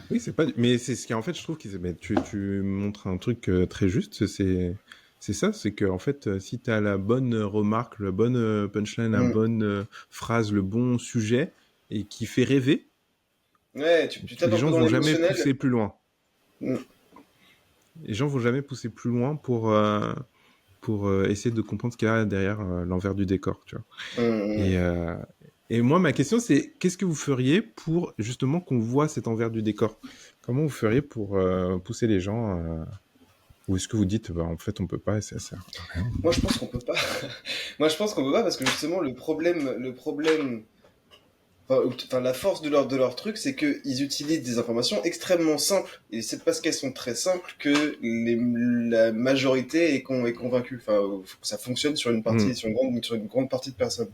Oui, c'est pas... Mais c'est ce qui, en fait, je trouve que mais tu montres un truc très juste, c'est ça, c'est que en fait, si tu as la bonne remarque, la bonne punchline, la Mm. bonne phrase, le bon sujet, et qui fait rêver, Ouais, tu tapes les un peu gens dans vont jamais l'émotionnel. pousser plus loin. Mm. Les gens vont jamais pousser plus loin pour essayer de comprendre ce qu'il y a derrière l'envers du décor, tu vois. Mm. Et moi, ma question, c'est qu'est-ce que vous feriez pour justement qu'on voit cet envers du décor? Comment vous feriez pour pousser les gens ou est-ce que vous dites, bah, en fait, on peut pas et ça sert à rien. Moi, je pense qu'on peut pas. Moi, je pense qu'on peut pas parce que justement, enfin, la force de leur truc, c'est qu'ils utilisent des informations extrêmement simples. Et c'est parce qu'elles sont très simples que la majorité est convaincue. Enfin, ça fonctionne sur Mm. sur une grande partie de personnes.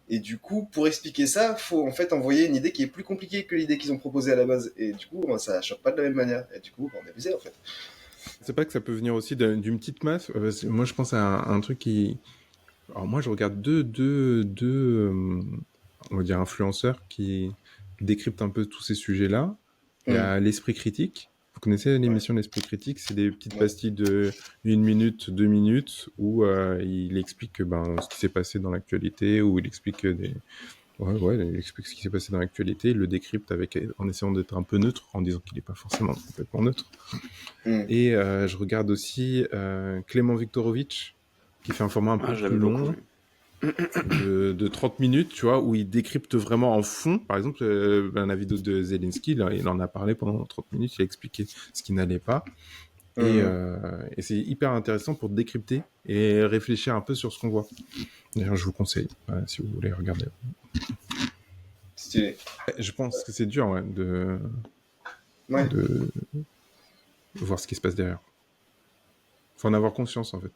Et du coup, pour expliquer ça, faut en fait envoyer une idée qui est plus compliquée que l'idée qu'ils ont proposée à la base. Et du coup, ça choque pas de la même manière. Et du coup, on est abusé en fait. C'est pas que ça peut venir aussi d'une petite masse. Moi, je pense à un truc qui. Alors, moi, je regarde deux on va dire, influenceurs qui décryptent un peu tous ces sujets-là. Il y Mm. a l'esprit critique. Vous connaissez Ouais. l'émission L'Esprit critique? C'est des petites Ouais. pastilles de 1 minute, 2 minutes où il explique ben, ce qui s'est passé dans l'actualité, où il explique il explique ce qui s'est passé dans l'actualité, il le décrypte en essayant d'être un peu neutre, en disant qu'il n'est pas forcément complètement neutre. Mm. Et je regarde aussi Clément Viktorovitch, qui fait un format un peu plus J'aime beaucoup. long, de 30 minutes, tu vois, où il décrypte vraiment en fond. Par exemple, la vidéo de Zelensky, là, il en a parlé pendant 30 minutes, il a expliqué ce qui n'allait pas. Et c'est hyper intéressant pour décrypter et réfléchir un peu sur ce qu'on voit. D'ailleurs, je vous conseille, si vous voulez regarder. Stylé. Je pense que c'est dur de Ouais. voir ce qui se passe derrière. Faut en avoir conscience, en fait.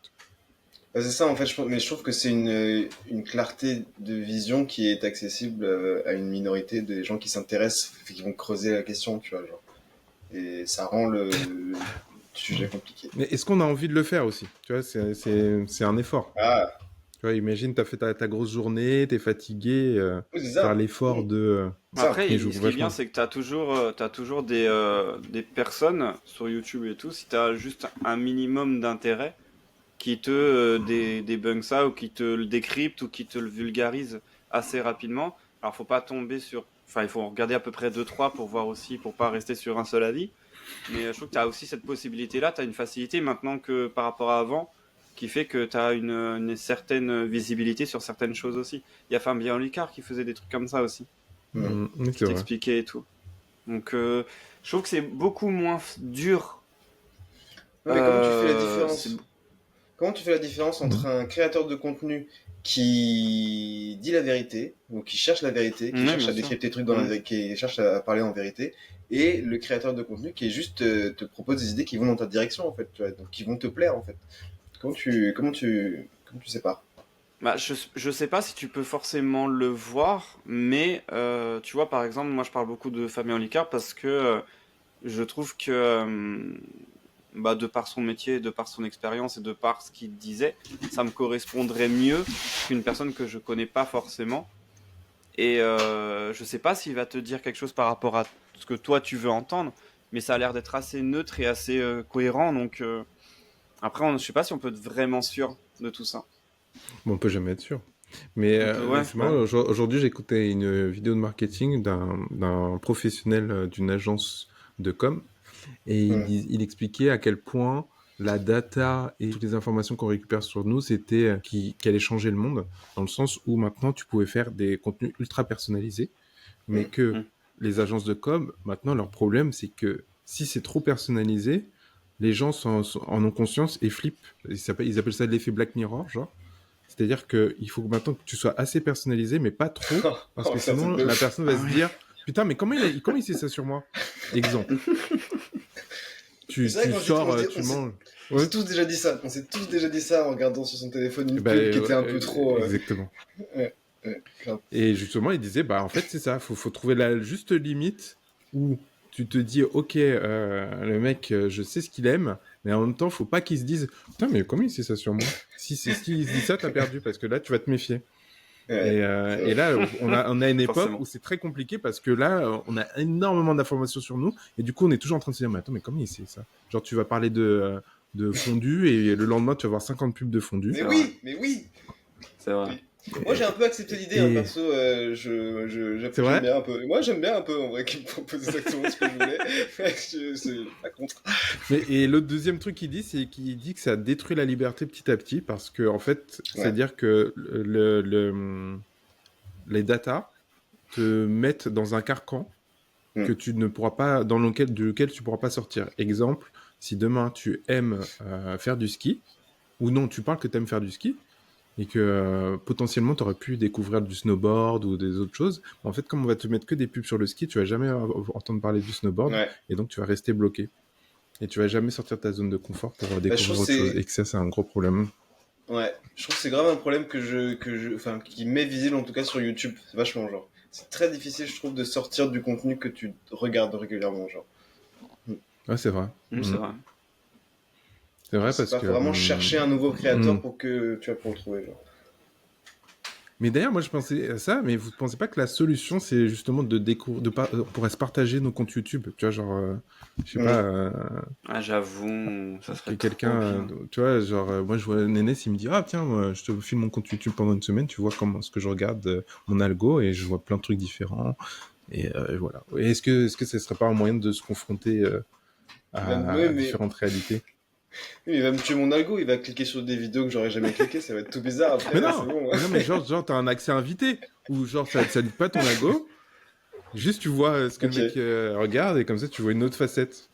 Bah, c'est ça en fait, mais je trouve que c'est une clarté de vision qui est accessible à une minorité de gens qui s'intéressent, qui vont creuser la question, tu vois, genre. Et ça rend le sujet compliqué. Mais est-ce qu'on a envie de le faire aussi? Tu vois, c'est un effort. Ah, Tu vois, imagine, t'as fait ta grosse journée, t'es fatigué, oui, c'est faire ça. l'effort Mm. de... Ça. Après, il joue ce qui est bien, vachement. c'est que t'as toujours des personnes sur YouTube et tout, si t'as juste un minimum d'intérêt, qui te débunk ça, ou qui te le décrypte, ou qui te le vulgarise assez rapidement. Alors, faut pas tomber sur... Enfin, il faut regarder à peu près 2-3 pour voir aussi, pour pas rester sur un seul avis. Mais je trouve que tu as aussi cette possibilité-là, tu as une facilité maintenant que par rapport à avant, qui fait que tu as une certaine visibilité sur certaines choses aussi. Il y a Fabien Licard qui faisait des trucs comme ça aussi, Oui, qui c'est vrai. t'expliquait et tout. Donc je trouve que c'est beaucoup moins dur. Non, mais comment tu fais la C'est... différence? Comment tu fais la différence entre un créateur de contenu qui dit la vérité, ou qui cherche la vérité, qui Ouais, cherche bien à sûr. décrypter des trucs qui cherche à parler en vérité, et le créateur de contenu qui est juste te propose des idées qui vont dans ta direction en fait, tu vois, donc qui vont te plaire en fait. Comment tu sépares? Bah, je sais pas si tu peux forcément le voir, mais tu vois, par exemple, moi je parle beaucoup de Fabien Licard parce que je trouve que bah, de par son métier, de par son expérience et de par ce qu'il disait, ça me correspondrait mieux qu'une personne que je connais pas forcément. Et je sais pas s'il va te dire quelque chose par rapport à ce que toi tu veux entendre, mais ça a l'air d'être assez neutre et assez cohérent. Donc après, je sais pas si on peut être vraiment sûr de tout ça. Bon, on peut jamais être sûr. Mais Ouais, c'est marrant, aujourd'hui, j'écoutais une vidéo de marketing d'un professionnel d'une agence de com. Et Hmm. il expliquait à quel point la data et toutes les informations qu'on récupère sur nous, c'était qui allait changer le monde, dans le sens où maintenant tu pouvais faire des contenus ultra personnalisés, mais que Mm. les agences de com, maintenant leur problème, c'est que si c'est trop personnalisé, les gens en ont conscience et flippent. Ils appellent ça l'effet Black Mirror, genre. C'est-à-dire qu'il faut maintenant que tu sois assez personnalisé, mais pas trop, parce que Ça, sinon, c'est de la ouf. personne va se dire « Putain, mais comment il sait ça sur moi ?» Exemple. Tu C'est vrai, quand sors, j'étais- tu on s'est- manges... On s'est tous déjà dit ça. On s'est tous déjà dit ça en regardant sur son téléphone une Bah, pub qui était un peu trop. Exactement. Grave. Et justement, il disait, bah en fait, c'est ça, faut trouver la juste limite où tu te dis, ok, le mec, je sais ce qu'il aime, mais en même temps, faut pas qu'il se dise, putain, mais comment il sait ça sur moi? Si c'est s'il se dit ça, t'as perdu, parce que là, tu vas te méfier. Ouais. Et là, on a une époque Forcément. où c'est très compliqué parce que là, on a énormément d'informations sur nous, et du coup, on est toujours en train de se dire, mais attends, mais comment il sait ça? Genre, tu vas parler de fondu, et le lendemain, tu vas voir 50 pubs de fondu. Mais C'est oui, mais oui. C'est vrai. Moi j'ai un peu accepté l'idée, Et- perso. C'est vrai J'aime bien un peu. Moi j'aime bien un peu en vrai qu'il me propose exactement ce que je voulais. C'est pas contre. Et l'autre deuxième truc qu'il dit, c'est qu'il dit que ça détruit la liberté petit à petit parce que, en fait, Ouais. c'est-à-dire que les datas te mettent dans un carcan que tu ne pourras pas, duquel tu pourras pas sortir. Exemple, si demain tu aimes faire du ski, ou non, tu parles que tu aimes faire du ski, et que potentiellement tu aurais pu découvrir du snowboard ou des autres choses. En fait, comme on va te mettre que des pubs sur le ski, tu vas jamais entendre parler du snowboard, Ouais. et donc tu vas rester bloqué. Et tu vas jamais sortir de ta zone de confort pour découvrir trouve autre c'est- chose. Et que ça, c'est un gros problème. Ouais. Je trouve que c'est grave un problème enfin, qui m'est visible en tout cas sur YouTube. C'est vachement genre. C'est très difficile, je trouve, de sortir du contenu que tu regardes régulièrement, genre. Ouais, c'est vrai. C'est vrai. C'est vrai C'est parce pas que. vraiment chercher un nouveau créateur Mm. pour que tu vas pour le trouver, genre. Mais d'ailleurs, moi, je pensais à ça, mais vous ne pensez pas que la solution, c'est justement de découvrir, on pourrait se partager nos comptes YouTube, tu vois, genre, je sais pas, Ah, j'avoue, ça que serait quelqu'un, trop bien. tu vois, genre, moi, je vois Nénès, il me dit, ah, tiens, moi, je te filme mon compte YouTube pendant une semaine, tu vois comment ce que je regarde, mon algo, et je vois plein de trucs différents, et voilà. Et est-ce que ce serait pas un moyen de se confronter à Ouais, mais- différentes réalités? Oui, il va me tuer mon algo, il va cliquer sur des vidéos que j'aurais jamais cliqué, ça va être tout bizarre après. Mais là, non, c'est bon. mais non, mais genre t'as un accès invité, ou genre ça lit pas ton algo, juste tu vois ce que Ok. le mec regarde, et comme ça tu vois une autre facette.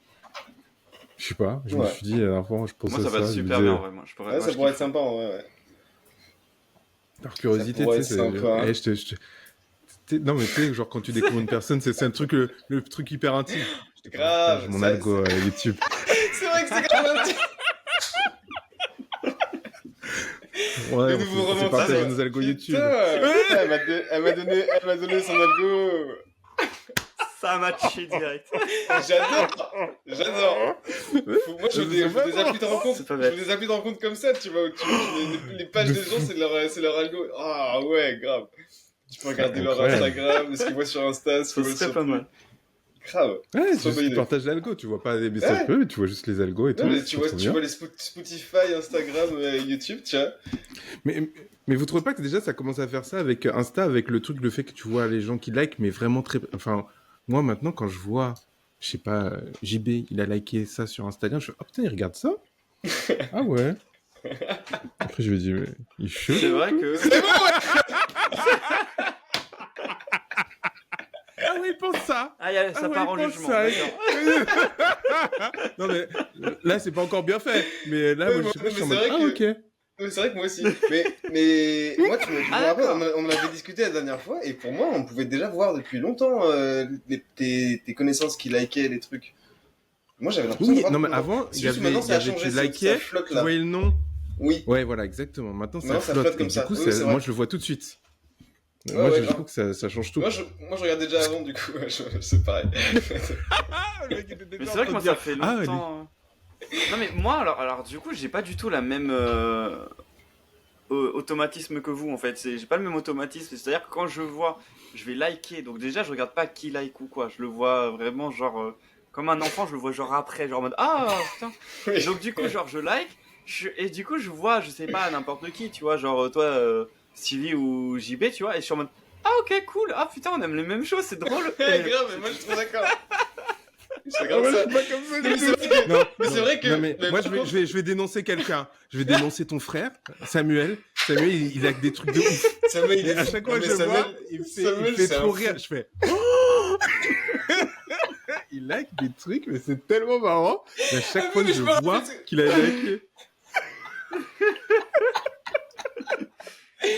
Je sais pas, je me Ouais. suis dit, avant je pensais Moi, ça à va être je me super disais, bien, vraiment. Je pourrais, Ouais, moi, ça je pourrait être kiffe. sympa en vrai, ouais. Par curiosité, pourrait tu sais, être sympa, hein. non mais tu sais, genre quand tu découvres une personne, c'est un truc, le truc hyper intime. Grave, J'ai mon ça, algo YouTube. C'est vrai que c'est grave intime. Ouais, Le nouveau on s'est roman, partagé ça. nos algos YouTube. Putain, elle m'a donné son algo. Ça a matché direct. J'adore. Moi, je veux des applis de rencontre. C'est pas Je bête. veux des applis de rencontre comme ça, tu vois. Où les pages De des gens, c'est leur algo. Ah ouais, grave. Tu peux regarder leur Incroyable. Instagram, ce qu'ils voient sur Insta, ce qu'ils Ça voient serait sur. pas mal. Grave. Ouais, C'est c'est une juste bonne que tu idée. partages l'algo, tu vois pas des messages Ouais. privés, mais tu vois juste les algos et tout. Non, mais c'est tu vois, trop bien. les Spotify, Instagram, YouTube, tu vois. Mais vous trouvez pas que déjà ça commence à faire ça avec Insta, avec le truc, le fait que tu vois les gens qui like, mais vraiment très. Enfin, moi maintenant, quand je vois, je sais pas, JB, il a liké ça sur Instagram, je fais, oh putain, il regarde ça? Ah ouais. Après, je me dis, mais il est chelou. C'est vrai que. Ah ouais, il pense ça! Ah, ça Ah ouais, part en il pense jugement. ça. D'accord. Non, mais là, c'est pas encore bien fait. Mais là, Ouais, moi, je sais pas, mais je suis en c'est mode, vrai ah que- ok. Mais c'est vrai que moi aussi. Mais moi, tu me Ah, rappelles, d'accord. on en avait discuté la dernière fois, et pour moi, on pouvait déjà voir depuis longtemps tes connaissances qui likaient les trucs. Moi, j'avais l'impression de Oui, voir non, mais depuis longtemps. avant, C'est il y juste avait, maintenant, ça a changé, tu ça likais, flotte tu là. voyais le nom. Oui. Ouais, voilà, exactement. Maintenant, ça Maintenant, ça flotte. flotte comme Et ça. du coup, Oui, c'est vrai. moi, je le vois tout de suite. Ouais, Moi, ouais, je grave. trouve que ça change tout. Moi, je regardais déjà avant, du coup, c'est pareil. Mais c'est vrai que moi, ça fait Ah, longtemps. Non, mais moi, alors du coup, j'ai pas du tout la même automatisme que vous, en fait. J'ai pas le même automatisme. C'est-à-dire que quand je vois, je vais liker. Donc, déjà, je regarde pas qui like ou quoi. Je le vois vraiment, genre, comme un enfant, je le vois, genre, après, genre, en mode, ah, putain. Oui. Donc, du coup, genre, je like. Et du coup, je vois, je sais pas, n'importe qui, tu vois, genre, toi, Stevie ou JB, tu vois, et je suis en mode, ah, ok, cool. Ah, putain, on aime les mêmes choses, c'est drôle. Ouais, grave, mais moi, je suis trop d'accord. C'est Ah grave ouais, ça. je suis pas comme ça Mais du c'est tout. vrai que- Non, mais c'est vrai que- non, mais mais moi, par je contre- vais dénoncer quelqu'un. Je vais dénoncer ton frère, Samuel. Samuel, il a que des trucs de ouf. Samuel, il Et est à fou. chaque fois Non, que mais je le Samuel- vois, il me Samuel, fait c'est trop un rire. fou. Je fais. Il il like des trucs, mais c'est tellement marrant. Et à chaque fois que mais je je me vois rappelle- qu'il a liké.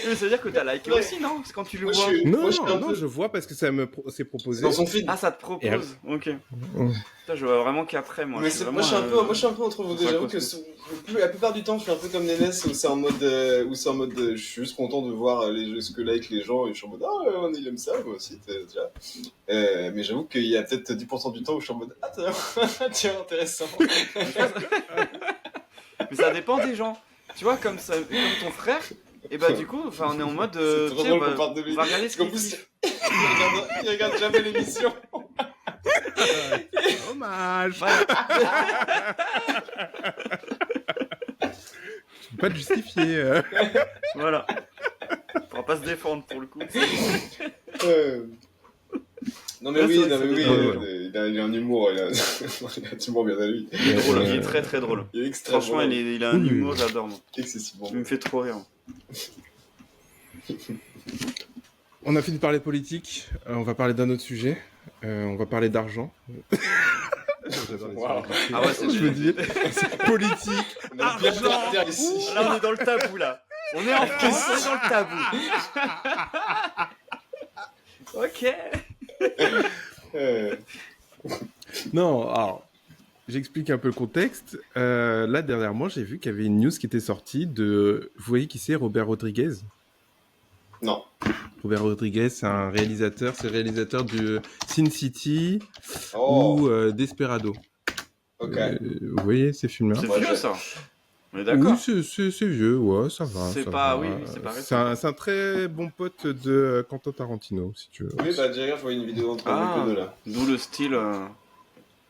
Mais ça veut dire que t'as liké Ouais. aussi, non? C'est quand tu le Moi, vois. Moi, je suis un Non, peu- je vois parce que ça me c'est C'est proposé. dans son feed. Ah, ça te propose. Ok. Putain, je vois vraiment qu'après, moi. Mais je suis moi, je suis un peu, vraiment, moi, je suis un peu entre vous deux. ça J'avoue cause. que la plupart du temps, je suis un peu comme Nénès où c'est en mode, je suis juste content de voir les jeux, ce que like les gens et je suis en mode, ah, ouais, il aime ça, moi aussi, déjà. Mais j'avoue qu'il y a peut-être 10% du temps où je suis en mode, ah, tiens, tiens, intéressant. Mais ça dépend des gens. Tu vois, comme ton frère, et bah du coup, enfin, on est en mode. C'est trop tiens, drôle qu'on parle de lui. on va regarder ce Parce qu'il qu'en plus, kiffe. il regarde jamais l'émission. Dommage. Voilà. Je peux pas le justifier. Voilà. Il pourra pas se défendre pour le coup. Non mais Ouais, oui, c'est vrai non, que mais oui, c'est il a un humour, il a un humour bien à lui. Il est drôle, il est très très drôle. Il est extrêmement Franchement, il a un Oui. humour, j'adore moi. excessivement. Il me fait trop rire. On a fini de parler politique. On va parler d'un autre sujet. On va parler d'argent. J'adore les Wow. sujets. Ah ouais, c'est Je veux dire, c'est politique. On a bien Argent. peur terre ici. Là, on est dans le tabou là. On est en France, on est dans le tabou. Ok. Non, alors, j'explique un peu le contexte. Là, dernièrement, j'ai vu qu'il y avait une news qui était sortie de... Vous voyez qui c'est, Robert Rodriguez? Non. Robert Rodriguez, c'est un réalisateur. C'est le réalisateur de Sin City Oh, ou Desperado. ok. Vous voyez ces films-là? C'est Ouais, vieux je- ça. On est d'accord. Oui, c'est vieux, ouais, ça va. C'est ça pas- va. oui, c'est pas C'est un très bon pote de Quentin Tarantino, si tu veux. Oui, bah d'ailleurs, je vois une vidéo entre Ah. les deux là. D'où le style.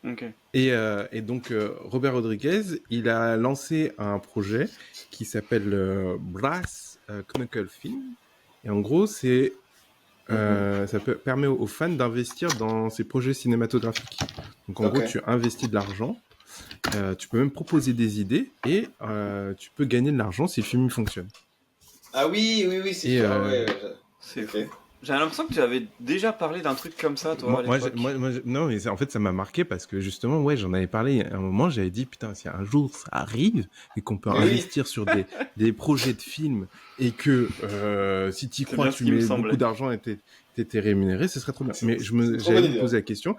Ok. Et donc, Robert Rodriguez, il a lancé un projet qui s'appelle Brass Knuckle Film. Et en gros, ça permet aux fans d'investir dans ces projets cinématographiques. Donc, en Ok. gros, tu investis de l'argent, tu peux même proposer des idées et tu peux gagner de l'argent si le film fonctionne. Ah oui, c'est Et, clair, ouais. C'est Ok. fou. J'ai l'impression que tu avais déjà parlé d'un truc comme ça, toi, à l'époque. Non, mais en fait, ça m'a marqué parce que justement, ouais, j'en avais parlé à un moment, j'avais dit, putain, si un jour ça arrive et qu'on peut Oui. investir sur des projets de films et que si tu C'est crois bien que ce tu qui me mets semblait. beaucoup d'argent et t'étais rémunéré, ce serait trop bien. C'est- Mais c'est trop bonne j'allais idée, vous poser la question,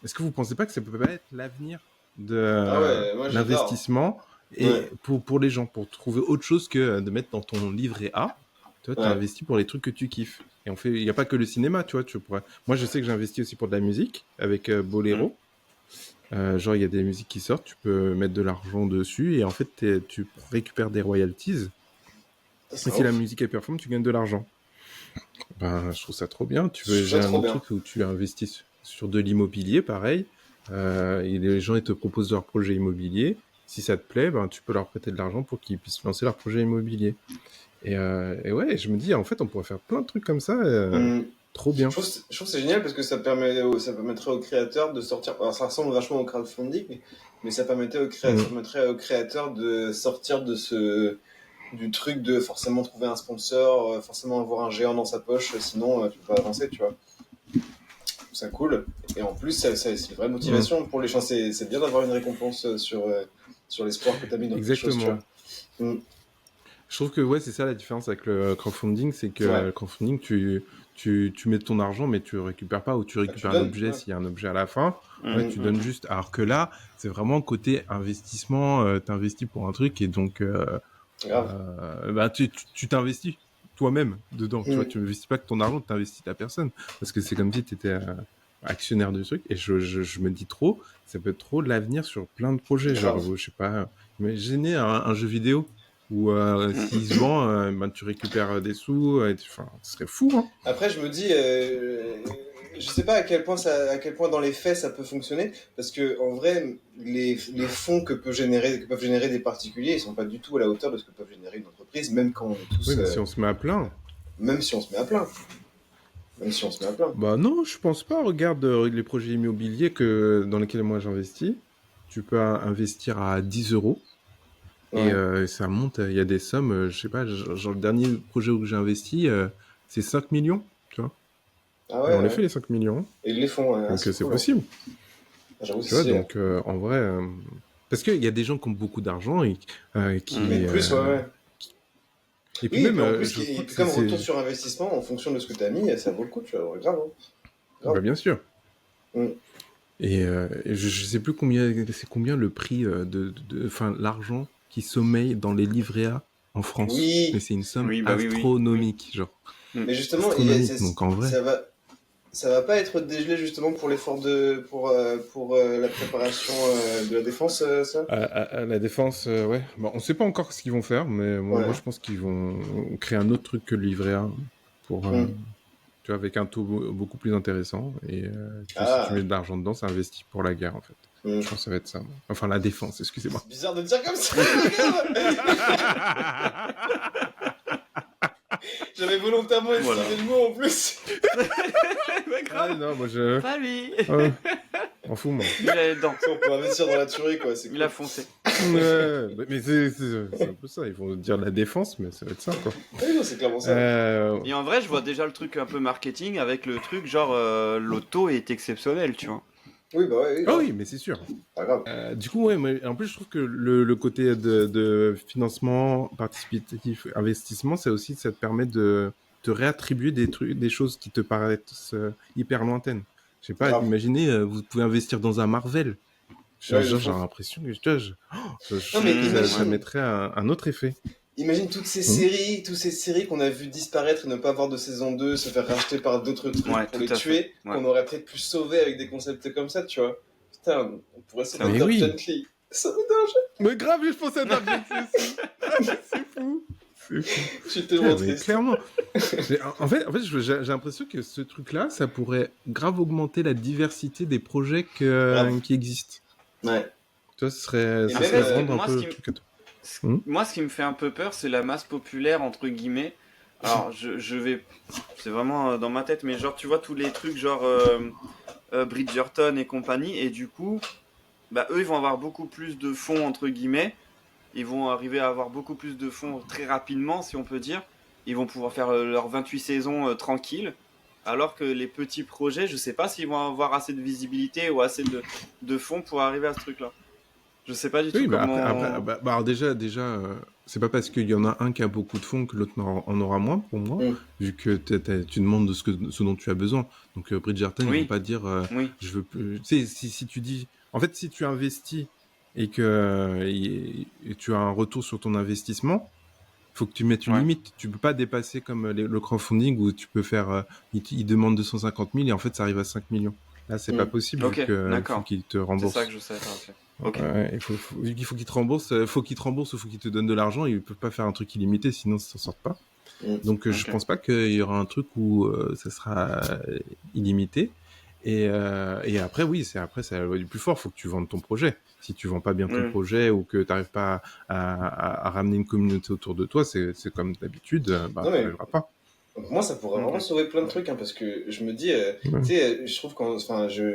est-ce que vous pensez pas que ça peut pas être l'avenir de Ah ouais, moi, j'adore. l'investissement et Ouais. pour les gens, pour trouver autre chose que de mettre dans ton livret A, toi, tu Ouais. investis pour les trucs que tu kiffes. Et il n'y a pas que le cinéma, tu vois. Moi, je sais que j'investis aussi pour de la musique avec Bolero. Genre, il y a des musiques qui sortent, tu peux mettre de l'argent dessus et en fait, tu récupères des royalties. Et si la musique est performe, tu gagnes de l'argent. Ben, je trouve ça trop bien. Je trouve J'ai ça un trop autre bien. truc où tu investis sur de l'immobilier, pareil. Et les gens, ils te proposent leur projet immobilier. Si ça te plaît, ben, tu peux leur prêter de l'argent pour qu'ils puissent lancer leur projet immobilier. Et ouais, je me dis, en fait, on pourrait faire plein de trucs comme ça. Trop bien. Je trouve que c'est génial parce que ça permettrait aux créateurs de sortir. Alors ça ressemble vachement au crowdfunding, mais ça permettrait aux créateurs de sortir du truc de forcément trouver un sponsor, forcément avoir un géant dans sa poche, sinon tu peux pas avancer, tu vois. C'est cool. Et en plus, c'est une vraie motivation pour les gens. C'est bien d'avoir une récompense sur l'espoir que tu as mis dans quelque chose, tu Exactement. vois. Je trouve que ouais, c'est ça la différence avec le crowdfunding, c'est que Ouais. le crowdfunding, tu mets ton argent, mais tu récupères pas ou tu récupères donnes, l'objet ouais. s'il y a un objet à la fin. Ouais, tu Mhm. donnes juste. Alors que là, c'est vraiment côté investissement, t'investis pour un truc et donc Grave. bah, tu t'investis toi-même dedans. Tu vois, Mm. tu n'investis pas que ton argent, tu investis ta personne. Parce que c'est comme si tu étais actionnaire du truc. Et je me dis trop, ça peut être trop de l'avenir sur plein de projets. Grave. Genre, je sais pas, imaginez un jeu vidéo où s'il se vend, ben, tu récupères des sous. Enfin, ce serait fou, hein. Après, je me dis, je sais pas à quel point dans les faits ça peut fonctionner, parce que en vrai, les fonds que peuvent générer des particuliers, ils sont pas du tout à la hauteur de ce que peuvent générer une entreprise, même quand on est tous, Oui, mais si on se met à plein. même si on se met à plein. Même si on se met à plein. Bah non, je pense pas. Regarde les projets immobiliers dans lesquels moi j'investis. Tu peux investir à 10 euros. Ouais. Et ça monte, il y a des sommes, je sais pas, genre le dernier projet où j'ai investi, c'est 5 millions, tu vois. Ah Et ouais, on les ouais. fait les 5 millions. Et ils les font, ouais. Donc C'est c'est cool, possible. hein. J'avoue, Tu vois, c'est... donc en vrai. Parce qu'il y a des gens qui ont beaucoup d'argent et Mais plus, ouais, ouais. et puis Oui, et même, puis en plus, je crois et que puis comme c'est. retour sur investissement, en fonction de ce que tu as mis, ça vaut le coup, tu vois. Grave, hein. Bah, Grave. bien sûr. Mm. Et je sais plus c'est combien le prix enfin, l'argent qui sommeille dans les livrets A en France. Mais Oui, c'est une somme Oui, bah oui, oui. astronomique, genre. Mm. mais justement, Astronomique. Donc en vrai. ça va pas être dégelé justement pour l'effort pour la préparation de la défense, ça? À la défense, ouais. Bon, on sait pas encore ce qu'ils vont faire, mais moi Ouais. je pense qu'ils vont créer un autre truc que le livret A pour, Mm. tu vois, avec un taux beaucoup plus intéressant. Et tu vois, si tu Ah. mets de l'argent dedans, c'est investi pour la guerre en fait. Mm. Je pense que ça va être ça. Enfin, la défense, excusez-moi. C'est bizarre de dire comme ça. J'avais volontairement essayé Voilà. le mot en plus. Ouais, Ah, grave. non, moi je. Pas lui. M'en fous, moi. Il a les dents. Ça, on peut investir dans la tuerie, quoi. C'est Il cool. a foncé. Ouais, mais c'est un peu ça. Ils vont dire la défense, mais ça va être ça, quoi. Oui, non, c'est clairement ça. Et en vrai, je vois déjà le truc un peu marketing avec le truc genre l'auto est exceptionnel, tu vois. Oui, bah ouais. Ah oui, mais c'est sûr. Pas grave. Du coup, ouais, mais en plus, je trouve que le côté de financement participatif, investissement, c'est aussi, ça te permet de te réattribuer des trucs, des choses qui te paraissent hyper lointaines. Je sais pas, Grave. imaginez, vous pouvez investir dans un Marvel. Ouais, Genre, de j'ai fou. l'impression que tu vois, Non, mais ça imagine. mettrait un autre effet. Imagine toutes ces séries qu'on a vu disparaître et ne pas avoir de saison 2, se faire racheter par d'autres trucs Ouais, pour tout les à tuer, fait. Ouais. qu'on aurait peut-être pu sauver avec des concepts comme ça, tu vois. Putain, on pourrait sauver Mais Dark oui. Gently. Sauver Mais grave, je pensais à Dark Gently aussi. C'est fou. C'est fou. Je suis tellement Mais triste. clairement. Mais en fait, j'ai l'impression que ce truc-là, ça pourrait grave augmenter la diversité des projets Grave. qui existent. Ouais. Tu vois, Et ça même, serait rendre moi, un ce peu qui le me- truc à toi. Moi, ce qui me fait un peu peur, c'est la masse populaire, entre guillemets. Alors, je vais. C'est vraiment dans ma tête, mais genre, tu vois, tous les trucs, genre Bridgerton et compagnie, et du coup, bah, eux, ils vont avoir beaucoup plus de fonds, entre guillemets. Ils vont arriver à avoir beaucoup plus de fonds très rapidement, si on peut dire. Ils vont pouvoir faire leurs 28 saisons tranquilles. Alors que les petits projets, je sais pas s'ils vont avoir assez de visibilité ou assez de fonds pour arriver à ce truc-là. Je sais pas du tout Oui, bah comment. alors déjà, c'est pas parce qu'il y en a un qui a beaucoup de fonds que l'autre en aura moins, pour moi, vu que tu demandes ce dont tu as besoin. Donc Bridgerton, ils Oui. vont pas dire, Oui. je veux plus. Tu sais, si tu dis, en fait, si tu investis et que et tu as un retour sur ton investissement, faut que tu mettes une Ouais. limite. Tu peux pas dépasser comme le crowdfunding où tu peux faire, ils demandent 250 000 et en fait ça arrive à 5 millions. Là, c'est pas possible Ok, vu que d'accord. faut qu'ils te C'est remboursent. ça que je savais pas. Ok. Ouais, vu qu'il faut qu'il te rembourse, ou faut qu'il te donne de l'argent. Ils peuvent pas faire un truc illimité, sinon ils s'en sortent pas. Donc je Ok. pense pas qu'il y aura un truc où ça sera illimité. Et après, oui, après c'est la loi du plus fort. Faut que tu vendes ton projet. Si tu vends pas bien ton projet ou que tu n'arrives pas à ramener une communauté autour de toi, c'est comme d'habitude, bah Non, tu mais- n'arriveras pas. Donc moi, ça pourrait vraiment sauver plein de trucs, hein, parce que je me dis, Ouais. tu sais, je trouve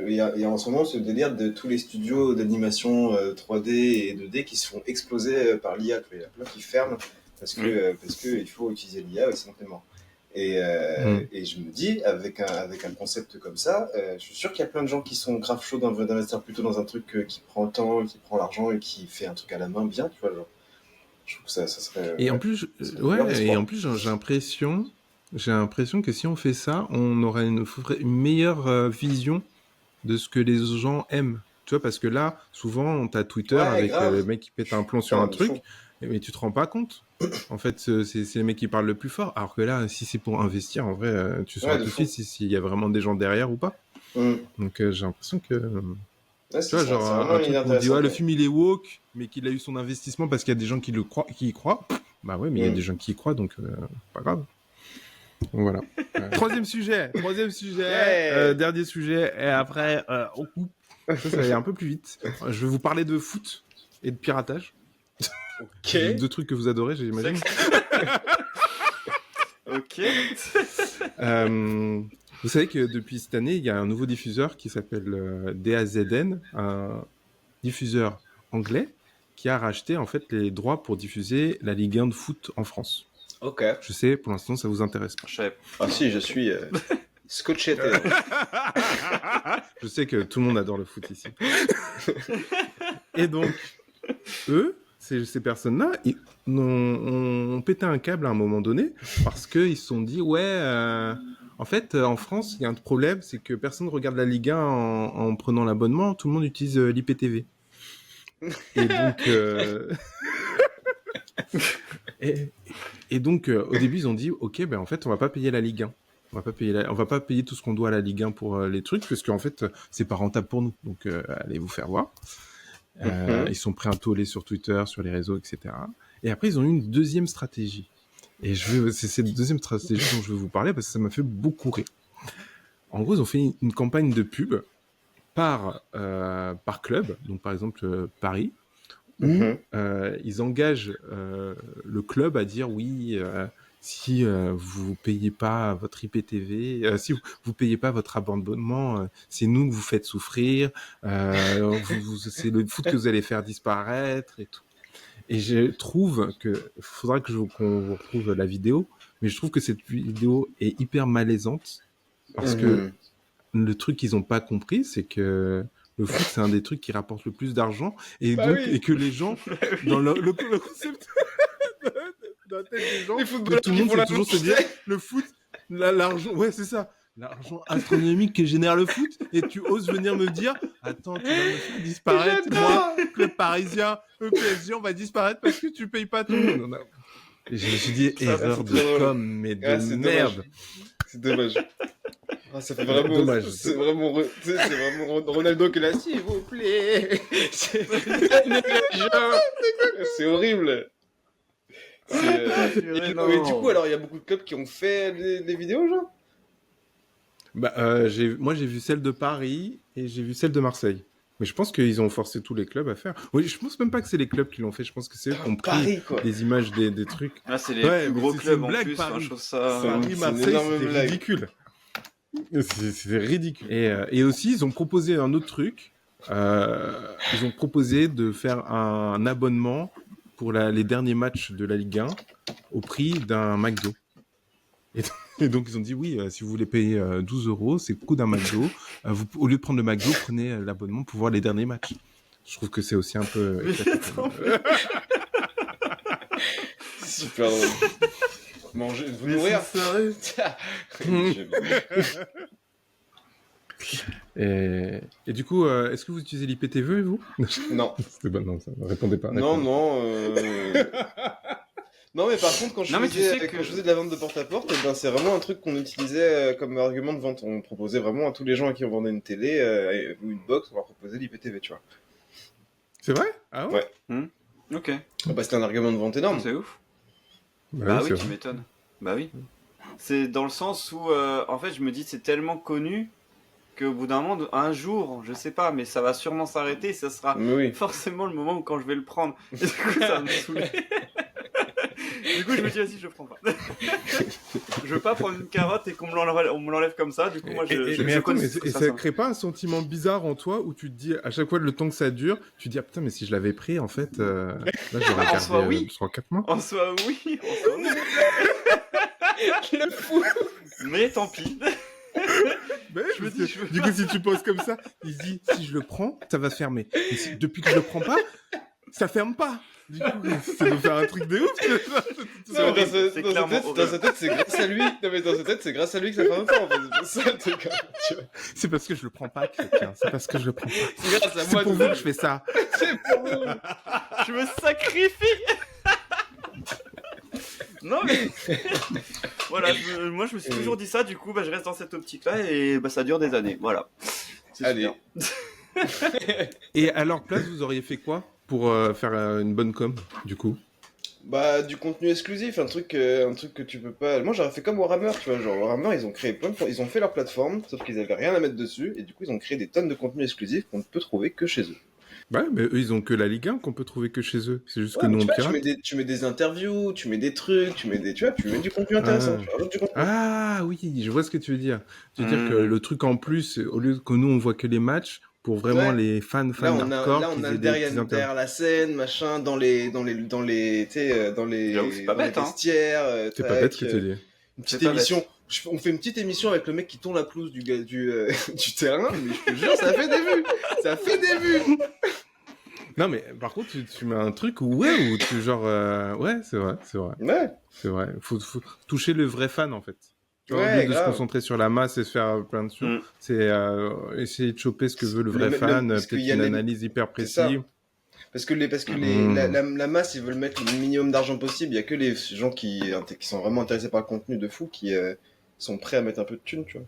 il y a en ce moment ce délire de tous les studios d'animation 3D et 2D qui se font exploser par l'IA. Il y a plein qui ferment parce que il faut utiliser l'IA, sinon t'es mort. Et je me dis, avec un concept comme ça, je suis sûr qu'il y a plein de gens qui sont grave chauds d'investir plutôt dans un truc qui prend le temps, qui prend l'argent et qui fait un truc à la main bien, tu vois. Genre. Je trouve que ça serait. Et ouais, en plus, c'est une lueur d'espoir. j'ai l'impression que si on fait ça, on aura une meilleure vision de ce que les gens aiment. Tu vois, parce que là, souvent, on t'a Twitter Ouais, avec grave. le mec qui pète un plomb sur Putain, un de truc, fou. mais tu te rends pas compte. En fait, c'est les mecs qui parlent le plus fort. Alors que là, si c'est pour investir, en vrai, tu sauras Ouais, tout de de fou. suite s'il y a vraiment des gens derrière ou pas. Donc j'ai l'impression que... Ouais, Tu vois, genre c'est vraiment un une idée truc où on dit, intéressante. le film il est woke, mais qu'il a eu son investissement parce qu'il y a des gens qui y croient. Bah ouais, mais il y a des gens qui y croient, donc pas grave. Donc voilà. Troisième sujet. Yeah. Dernier sujet. Et après, on coupe. Ça va aller un peu plus vite. Je vais vous parler de foot et de piratage. Ok. Deux trucs que vous adorez, j'imagine. Ok. Vous savez que depuis cette année, il y a un nouveau diffuseur qui s'appelle DAZN, un diffuseur anglais qui a racheté en fait les droits pour diffuser la Ligue 1 de foot en France. Ok. Je sais, pour l'instant, ça vous intéresse pas. Je savais. Ah si, je suis scotché à tes lèvres. Je sais que tout le monde adore le foot ici. Et donc, eux, ces personnes-là, ils ont pété un câble à un moment donné parce qu'ils se sont dit, en fait, en France, il y a un problème, c'est que personne ne regarde la Ligue 1 en prenant l'abonnement, tout le monde utilise l'IPTV. Et donc, et donc au début, ils ont dit, ok, ben en fait, on va pas payer la Ligue 1. On va pas payer tout ce qu'on doit à la Ligue 1 pour les trucs, parce qu'en fait, c'est pas rentable pour nous. Donc, allez vous faire voir. Ils sont prêts à toller sur Twitter, sur les réseaux, etc. Et après, ils ont eu une deuxième stratégie. Et c'est cette deuxième stratégie dont je vais vous parler, parce que ça m'a fait beaucoup rire. En gros, ils ont fait une campagne de pub par club, donc par exemple Paris, où ils engagent le club à dire oui, si vous payez pas votre IPTV, si vous payez pas votre abonnement, c'est nous que vous faites souffrir, c'est le foot que vous allez faire disparaître et tout. Et je trouve que faudra qu'on vous retrouve la vidéo, mais je trouve que cette vidéo est hyper malaisante parce que le truc qu'ils ont pas compris, c'est que le foot, c'est un des trucs qui rapporte le plus d'argent et et que les gens, dans le concept dans la tête des gens, tout le monde fait toujours se dire le foot, l'argent, ouais, c'est ça. L'argent astronomique que génère le foot, et tu oses venir me dire, attends, tu vas me faire disparaître, moi, club parisien, le PSG, on va disparaître parce que tu payes pas tout le monde. Et je me suis dit, erreur de com, mais de merde. C'est dommage. Ça fait vraiment dommage. C'est vraiment Ronaldo que là, s'il vous plaît. C'est horrible. Et du coup, alors, il y a beaucoup de clubs qui ont fait des vidéos, genre? Bah, moi, j'ai vu celle de Paris et j'ai vu celle de Marseille. Mais je pense qu'ils ont forcé tous les clubs à faire. Oui, je pense même pas que c'est les clubs qui l'ont fait. Je pense que c'est eux qui ont pris des images des trucs. Ah, c'est les plus gros clubs en plus. Paris, Paris, Marseille, c'était ridicule. C'était ridicule. Et aussi, ils ont proposé un autre truc. Ils ont proposé de faire un abonnement pour les derniers matchs de la Ligue 1 au prix d'un McDo. Et donc, ils ont dit, oui, si vous voulez payer 12 €, c'est le coût d'un McDo. Au lieu de prendre le McDo, prenez l'abonnement pour voir les derniers matchs. Je trouve que c'est aussi un peu... Super drôle. Manger, vous nourrir. Et du coup, est-ce que vous utilisez l'IPTV, vous? Non. C'était bon, non, ça ne répondait pas. Non. Non, mais par contre, quand je faisais de la vente de porte-à-porte, c'est vraiment un truc qu'on utilisait comme argument de vente. On proposait vraiment à tous les gens à qui on vendait une télé ou une box, on leur proposait l'IPTV, tu vois. C'est vrai? Ah ouais? Ok. C'était un argument de vente énorme. C'est ouf. Bah oui, tu m'étonnes. Bah oui. C'est dans le sens où, en fait, je me dis, c'est tellement connu qu'au bout d'un moment, un jour, je sais pas, mais ça va sûrement s'arrêter et ça sera forcément le moment où quand je vais le prendre. Et du coup, ça va me saouler. Du coup, je me dis, vas-y, je le prends pas. Je veux pas prendre une carotte et qu'on me l'enlève comme ça. Du coup, moi, ça crée pas un sentiment bizarre en toi où tu te dis, à chaque fois, le temps que ça dure, tu te dis, ah putain, mais si je l'avais pris, en fait, là, j'aurais gardé 3-4 mois. En soi, oui. Le fou. Mais tant pis. Du coup, si tu poses comme ça, il se dit, si je le prends, ça va fermer. Et depuis que je le prends pas, ça ferme pas. Du coup, ça doit faire un truc de ouf. Dans sa tête, c'est grâce à lui. Non, mais dans sa tête, c'est grâce à lui que ça ferme pas, en fait. C'est ça, le truc. C'est parce que je le prends pas, Chrétien. C'est parce que je le prends pas. C'est grâce à moi. C'est pour vous que je fais ça. C'est pour vous. Je me sacrifie. Non, mais... voilà, moi, je me suis toujours dit ça. Du coup, je reste dans cette optique-là et ça dure des années. Voilà. Allez. Et à leur place, vous auriez fait quoi pour faire une bonne com, du coup? Bah, du contenu exclusif, un truc que tu peux pas... Moi, j'aurais fait comme Warhammer, tu vois, genre Warhammer, ils ont créé ils ont fait leur plateforme, sauf qu'ils avaient rien à mettre dessus, et du coup, ils ont créé des tonnes de contenu exclusif qu'on ne peut trouver que chez eux. Ouais, mais eux, ils ont que la Ligue 1 qu'on peut trouver que chez eux. C'est juste que nous, on pirate. Tu mets des interviews, tu mets des trucs, tu mets du contenu intéressant. Ah oui, je vois ce que tu veux dire. Tu veux dire que le truc en plus, au lieu que nous, on voit que les matchs, pour vraiment les fans hardcore. Là, on a derrière la scène, machin, dans les c'est pas bête, vestiaires. C'est pas bête ce que tu dis. Une petite émission. On fait une petite émission avec le mec qui tourne la pelouse du terrain, mais je te jure, ça fait des vues. Ça fait des vues. Non, mais par contre, tu mets un truc où tu genre... Ouais, c'est vrai. Ouais. C'est vrai. Faut toucher le vrai fan, en fait. Tu vois, au Ouais, lieu de se grave. concentrer sur la masse et se faire plein de choses, c'est essayer de choper ce que veut le vrai Le- fan, parce peut-être qu'il y a une les- analyse hyper C'est ça. précise. Parce que la masse, ils veulent mettre le minimum d'argent possible. Il y a que les gens qui sont vraiment intéressés par le contenu de fou qui sont prêts à mettre un peu de thunes, tu vois.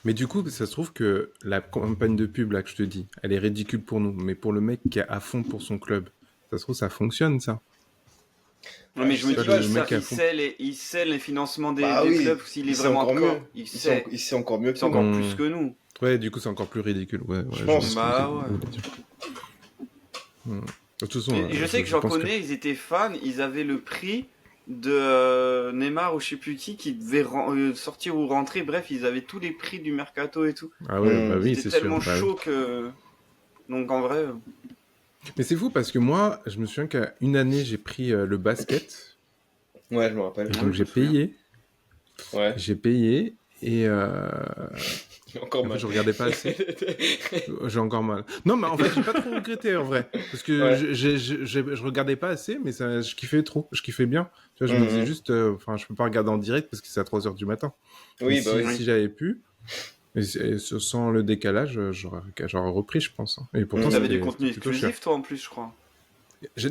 Mais du coup, ça se trouve que la campagne de pub, là, que je te dis, elle est ridicule pour nous, mais pour le mec qui est à fond pour son club, ça se trouve, ça fonctionne, ça. Non, mais je me sais dis, pas, le mec à il fond. sait les financements des Bah oui, clubs s'il est il sait vraiment encore hardcore. mieux. Il Il sait sait encore mieux que nous. encore Mm. plus que nous. Ouais, du coup, c'est encore plus ridicule. Ouais, Je pense. vois Bah ce que ouais. vous voulez dire. De toute façon, Et je sais que j'en pense connais, ils étaient fans, ils avaient le prix de Neymar ou je sais plus qui devait sortir ou rentrer. Bref, ils avaient tous les prix du mercato et tout. Ah ouais, bah oui, C'était c'est sûr. tellement Bah oui. chaud que. Donc en vrai. Mais c'est fou parce que moi, je me souviens qu'à une année, j'ai pris le basket. Ouais, je me rappelle. Et Ah donc oui, je j'ai me souviens. payé. Ouais. J'ai payé et Encore en fait, mal. je regardais pas assez. J'ai encore mal. Non, mais en fait, j'ai pas trop regretté en vrai. Parce que Ouais. je regardais pas assez, mais je kiffais trop. Je kiffais bien. Tu vois, je me disais juste, enfin, je peux pas regarder en direct parce que c'est à 3h du matin. Oui, Mais bah oui. si j'avais pu, et sans le décalage, j'aurais repris, je pense. Hein. Et pourtant, T'avais c'était du contenu c'était plutôt cher. exclusif, toi, en plus, je crois.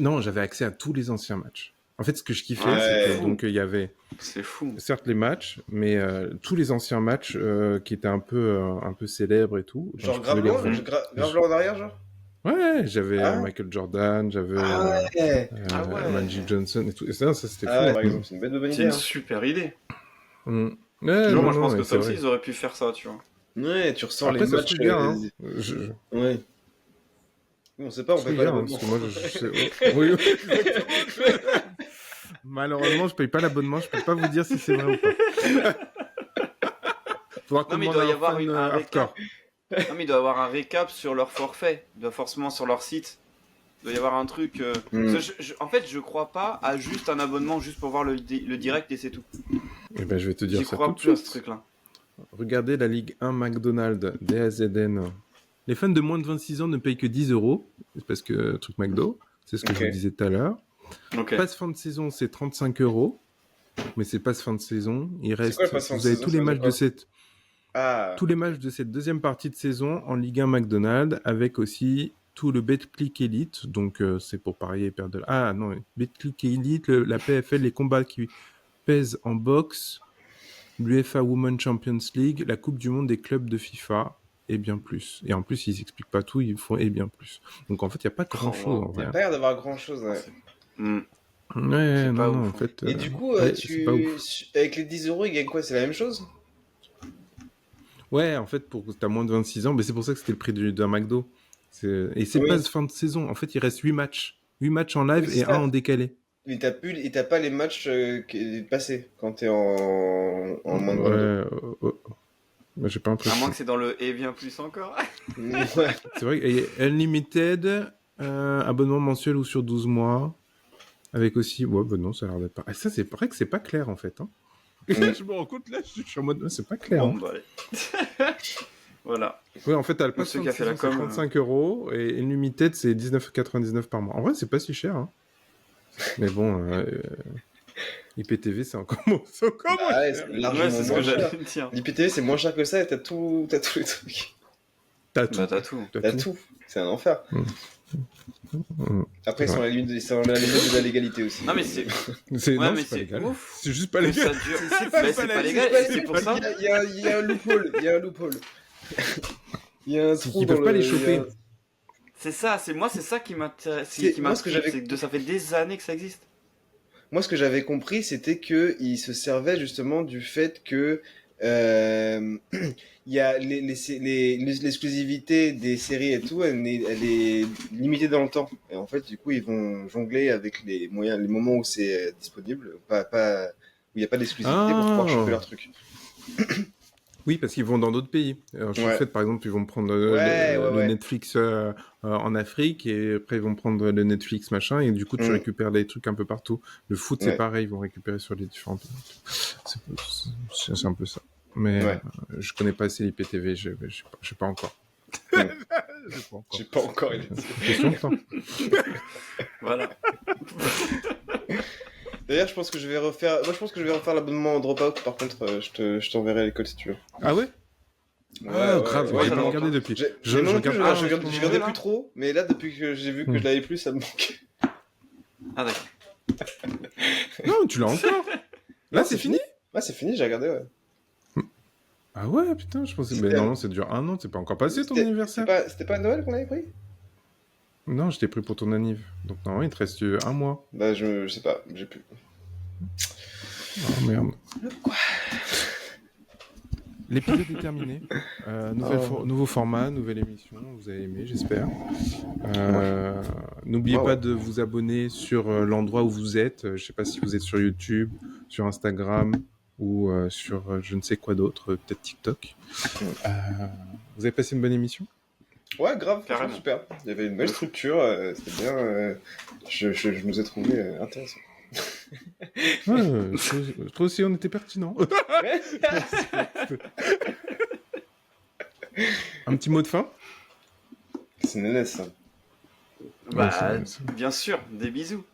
Non, j'avais accès à tous les anciens matchs. En fait, ce que je kiffais, Ouais. c'est que Fou. donc il y avait C'est fou. certes les matchs, mais tous les anciens matchs qui étaient un peu célèbres et tout. Genre je pouvais les grave revoir. grave loin en arrière, genre Ouais, j'avais Ah. Michael Jordan, j'avais ouais. Ah ouais. Magic Johnson et tout. Et ça c'était Ah ouais, fou. par exemple, c'est une bonne C'est idée. une Hein. super idée. Mm. Ouais, Tu vois, non, moi, je non, pense et que c'est ça aussi, vrai. ils auraient pu faire ça, tu vois. Ouais, tu ressors Après, les ça se matchs. trouve bien. Hein. Ouais. On sait pas, on Ça se fait trouve pas bien, hein, l'abonnement. parce que moi, je sais... Oui, oui, exactement. Malheureusement, je paye pas l'abonnement, je peux pas vous dire si c'est vrai ou pas. Faudra qu'on Non, mais il demande doit y à avoir fan un hardcore. récap. Non, mais il doit y avoir un récap sur leur forfait. Il doit forcément sur leur site. Il doit y avoir un truc. Parce que en fait, je crois pas à juste un abonnement juste pour voir le direct et c'est tout. Eh ben, je vais te dire J'y ça crois tout de plus à suite. ce truc-là. Regardez la Ligue 1 McDonald's, DAZN. Les fans de moins de 26 ans ne payent que 10 €. C'est parce que truc McDo, c'est ce que je vous disais tout à l'heure. Ok. Passe fin de saison, c'est 35 €. Mais c'est passe fin de saison. Il reste. quoi le passe fin de Vous avez saison, tous ça les veut matchs dire de quoi cette. Ah. Tous les matchs de cette deuxième partie de saison en Ligue 1 McDonald's, avec aussi tout le BetClick Elite, donc c'est pour parier et perdre de Ah non, BetClick Elite, la PFL, les combats qui pèsent en boxe, l'UEFA Women's Champions League, la Coupe du Monde des clubs de FIFA, et bien plus. Et en plus, ils expliquent pas tout, ils font et bien plus. Donc en fait, il n'y a pas grand-chose en Il n'y vrai. a pas l'air d'avoir grand chose. Ouais. Hmm. Ouais, C'est non, pas non, ouf, en fait... Et du coup, ouais, c'est pas ouf. avec les 10 €, ils gagnent quoi? C'est la même chose? Ouais, en fait, pour t'as moins de 26 ans, mais c'est pour ça que c'était le prix d'un McDo. Et c'est Oui. pas fin de saison. En fait, il reste 8 matchs. 8 matchs en live Oui, c'est et ça. un en décalé. Et t'as pas les matchs passés quand t'es en moins de 22. Ouais, j'ai pas À l'impression. moins que c'est dans le et bien plus encore. Ouais. C'est vrai qu'il y a Unlimited, abonnement mensuel ou sur 12 mois. Avec aussi... Ouais, bah non, ça a l'air d'être pas... Ah, ça, c'est vrai que c'est pas clair, en fait. Hein. Je me rends compte, là, je suis en mode... C'est pas clair. Bon, Hein. bah, allez. Voilà. Ouais, en fait, t'as le Pour pass ceux fin qui de a fait la saison, c'est com, 35 € et Unlimited, c'est 19,99 par mois. En vrai, c'est pas si cher. Hein. Mais bon, IPTV, c'est encore moins Ah ouais, cher. c'est largement Ouais, c'est ce moins que cher. j'allais dire. L'IPTV, c'est moins cher que ça et t'as tous les trucs. T'as tout. Bah, t'as tout. T'as tout. C'est un enfer. Après, ils sont à la limite de la légalité aussi. Non, mais c'est. C'est Ouais, non, mais c'est pas c'est légal. ouf. C'est juste pas Que légal. ça dure. C'est Bah, c'est pas légal. Et c'est pour ça. Il y a un loophole. Il y a un loophole. Il y a un C'est trou qu'ils dans peuvent pas le- les il y a choper. un- C'est ça, c'est ça qui m'intéresse. C'est- Qui moi, ce que m'intrigue, j'avais- c'est que ça fait des années que ça existe. Moi, ce que j'avais compris, c'était que il se servait justement du fait que il y a l'exclusivité des séries et tout, elle est limitée dans le temps. Et en fait, du coup, ils vont jongler avec les moyens, les moments où c'est disponible, pas où il n'y a pas d'exclusivité pour pouvoir Ah. choper leur truc. Oui, parce qu'ils vont dans d'autres pays. Alors, je Ouais. sais, par exemple, ils vont prendre Ouais, le ouais. Netflix en Afrique et après ils vont prendre le Netflix machin et du coup tu Mm. récupères des trucs un peu partout. Le foot, c'est Ouais. pareil, ils vont récupérer sur les différents pays. C'est un peu ça. Mais Ouais. je connais pas assez l'IPTV, je sais pas encore. Mm. J'ai pas encore. J'ai pas encore une Question de temps. Voilà. D'ailleurs, je pense que je vais refaire. Moi, je pense que je vais refaire l'abonnement en Dropout. Par contre, je t'enverrai l'école si tu veux. Ah ouais? Ah, grave, ouais, j'ai ça pas doit regardé pas. depuis. Mais moi non plus, regarde je pas regardais en ce moment. plus trop. Mais là, depuis que j'ai vu que je l'avais plus, ça me manque. Ah d'accord. Non, tu l'as encore. Là, Non, c'est fini? Ouais, c'est fini, j'ai regardé, ouais. Ah ouais, putain, je pensais. Mais C'était- non, ça dure un an, c'est pas encore passé ton anniversaire. C'était pas à Noël qu'on avait pris? Non, je t'ai pris pour ton anniv. Donc normalement, il te reste un mois. Bah, je sais pas, j'ai plus. Oh merde. L'épisode est terminé. Nouveau format, nouvelle émission. Vous avez aimé, j'espère. N'oubliez Ouais, pas ouais. de vous abonner sur l'endroit où vous êtes. Je sais pas si vous êtes sur YouTube, sur Instagram ou sur je ne sais quoi d'autre, peut-être TikTok. Vous avez passé une bonne émission? Ouais, grave, franchement, Carrément. super. Il y avait une belle structure, c'était bien. Je nous ai trouvé intéressant. Ouais, je trouve aussi on était pertinent. Un petit mot de fin? C'est Nénès, ça. Bah, Ouais, c'est- bien sûr, des bisous.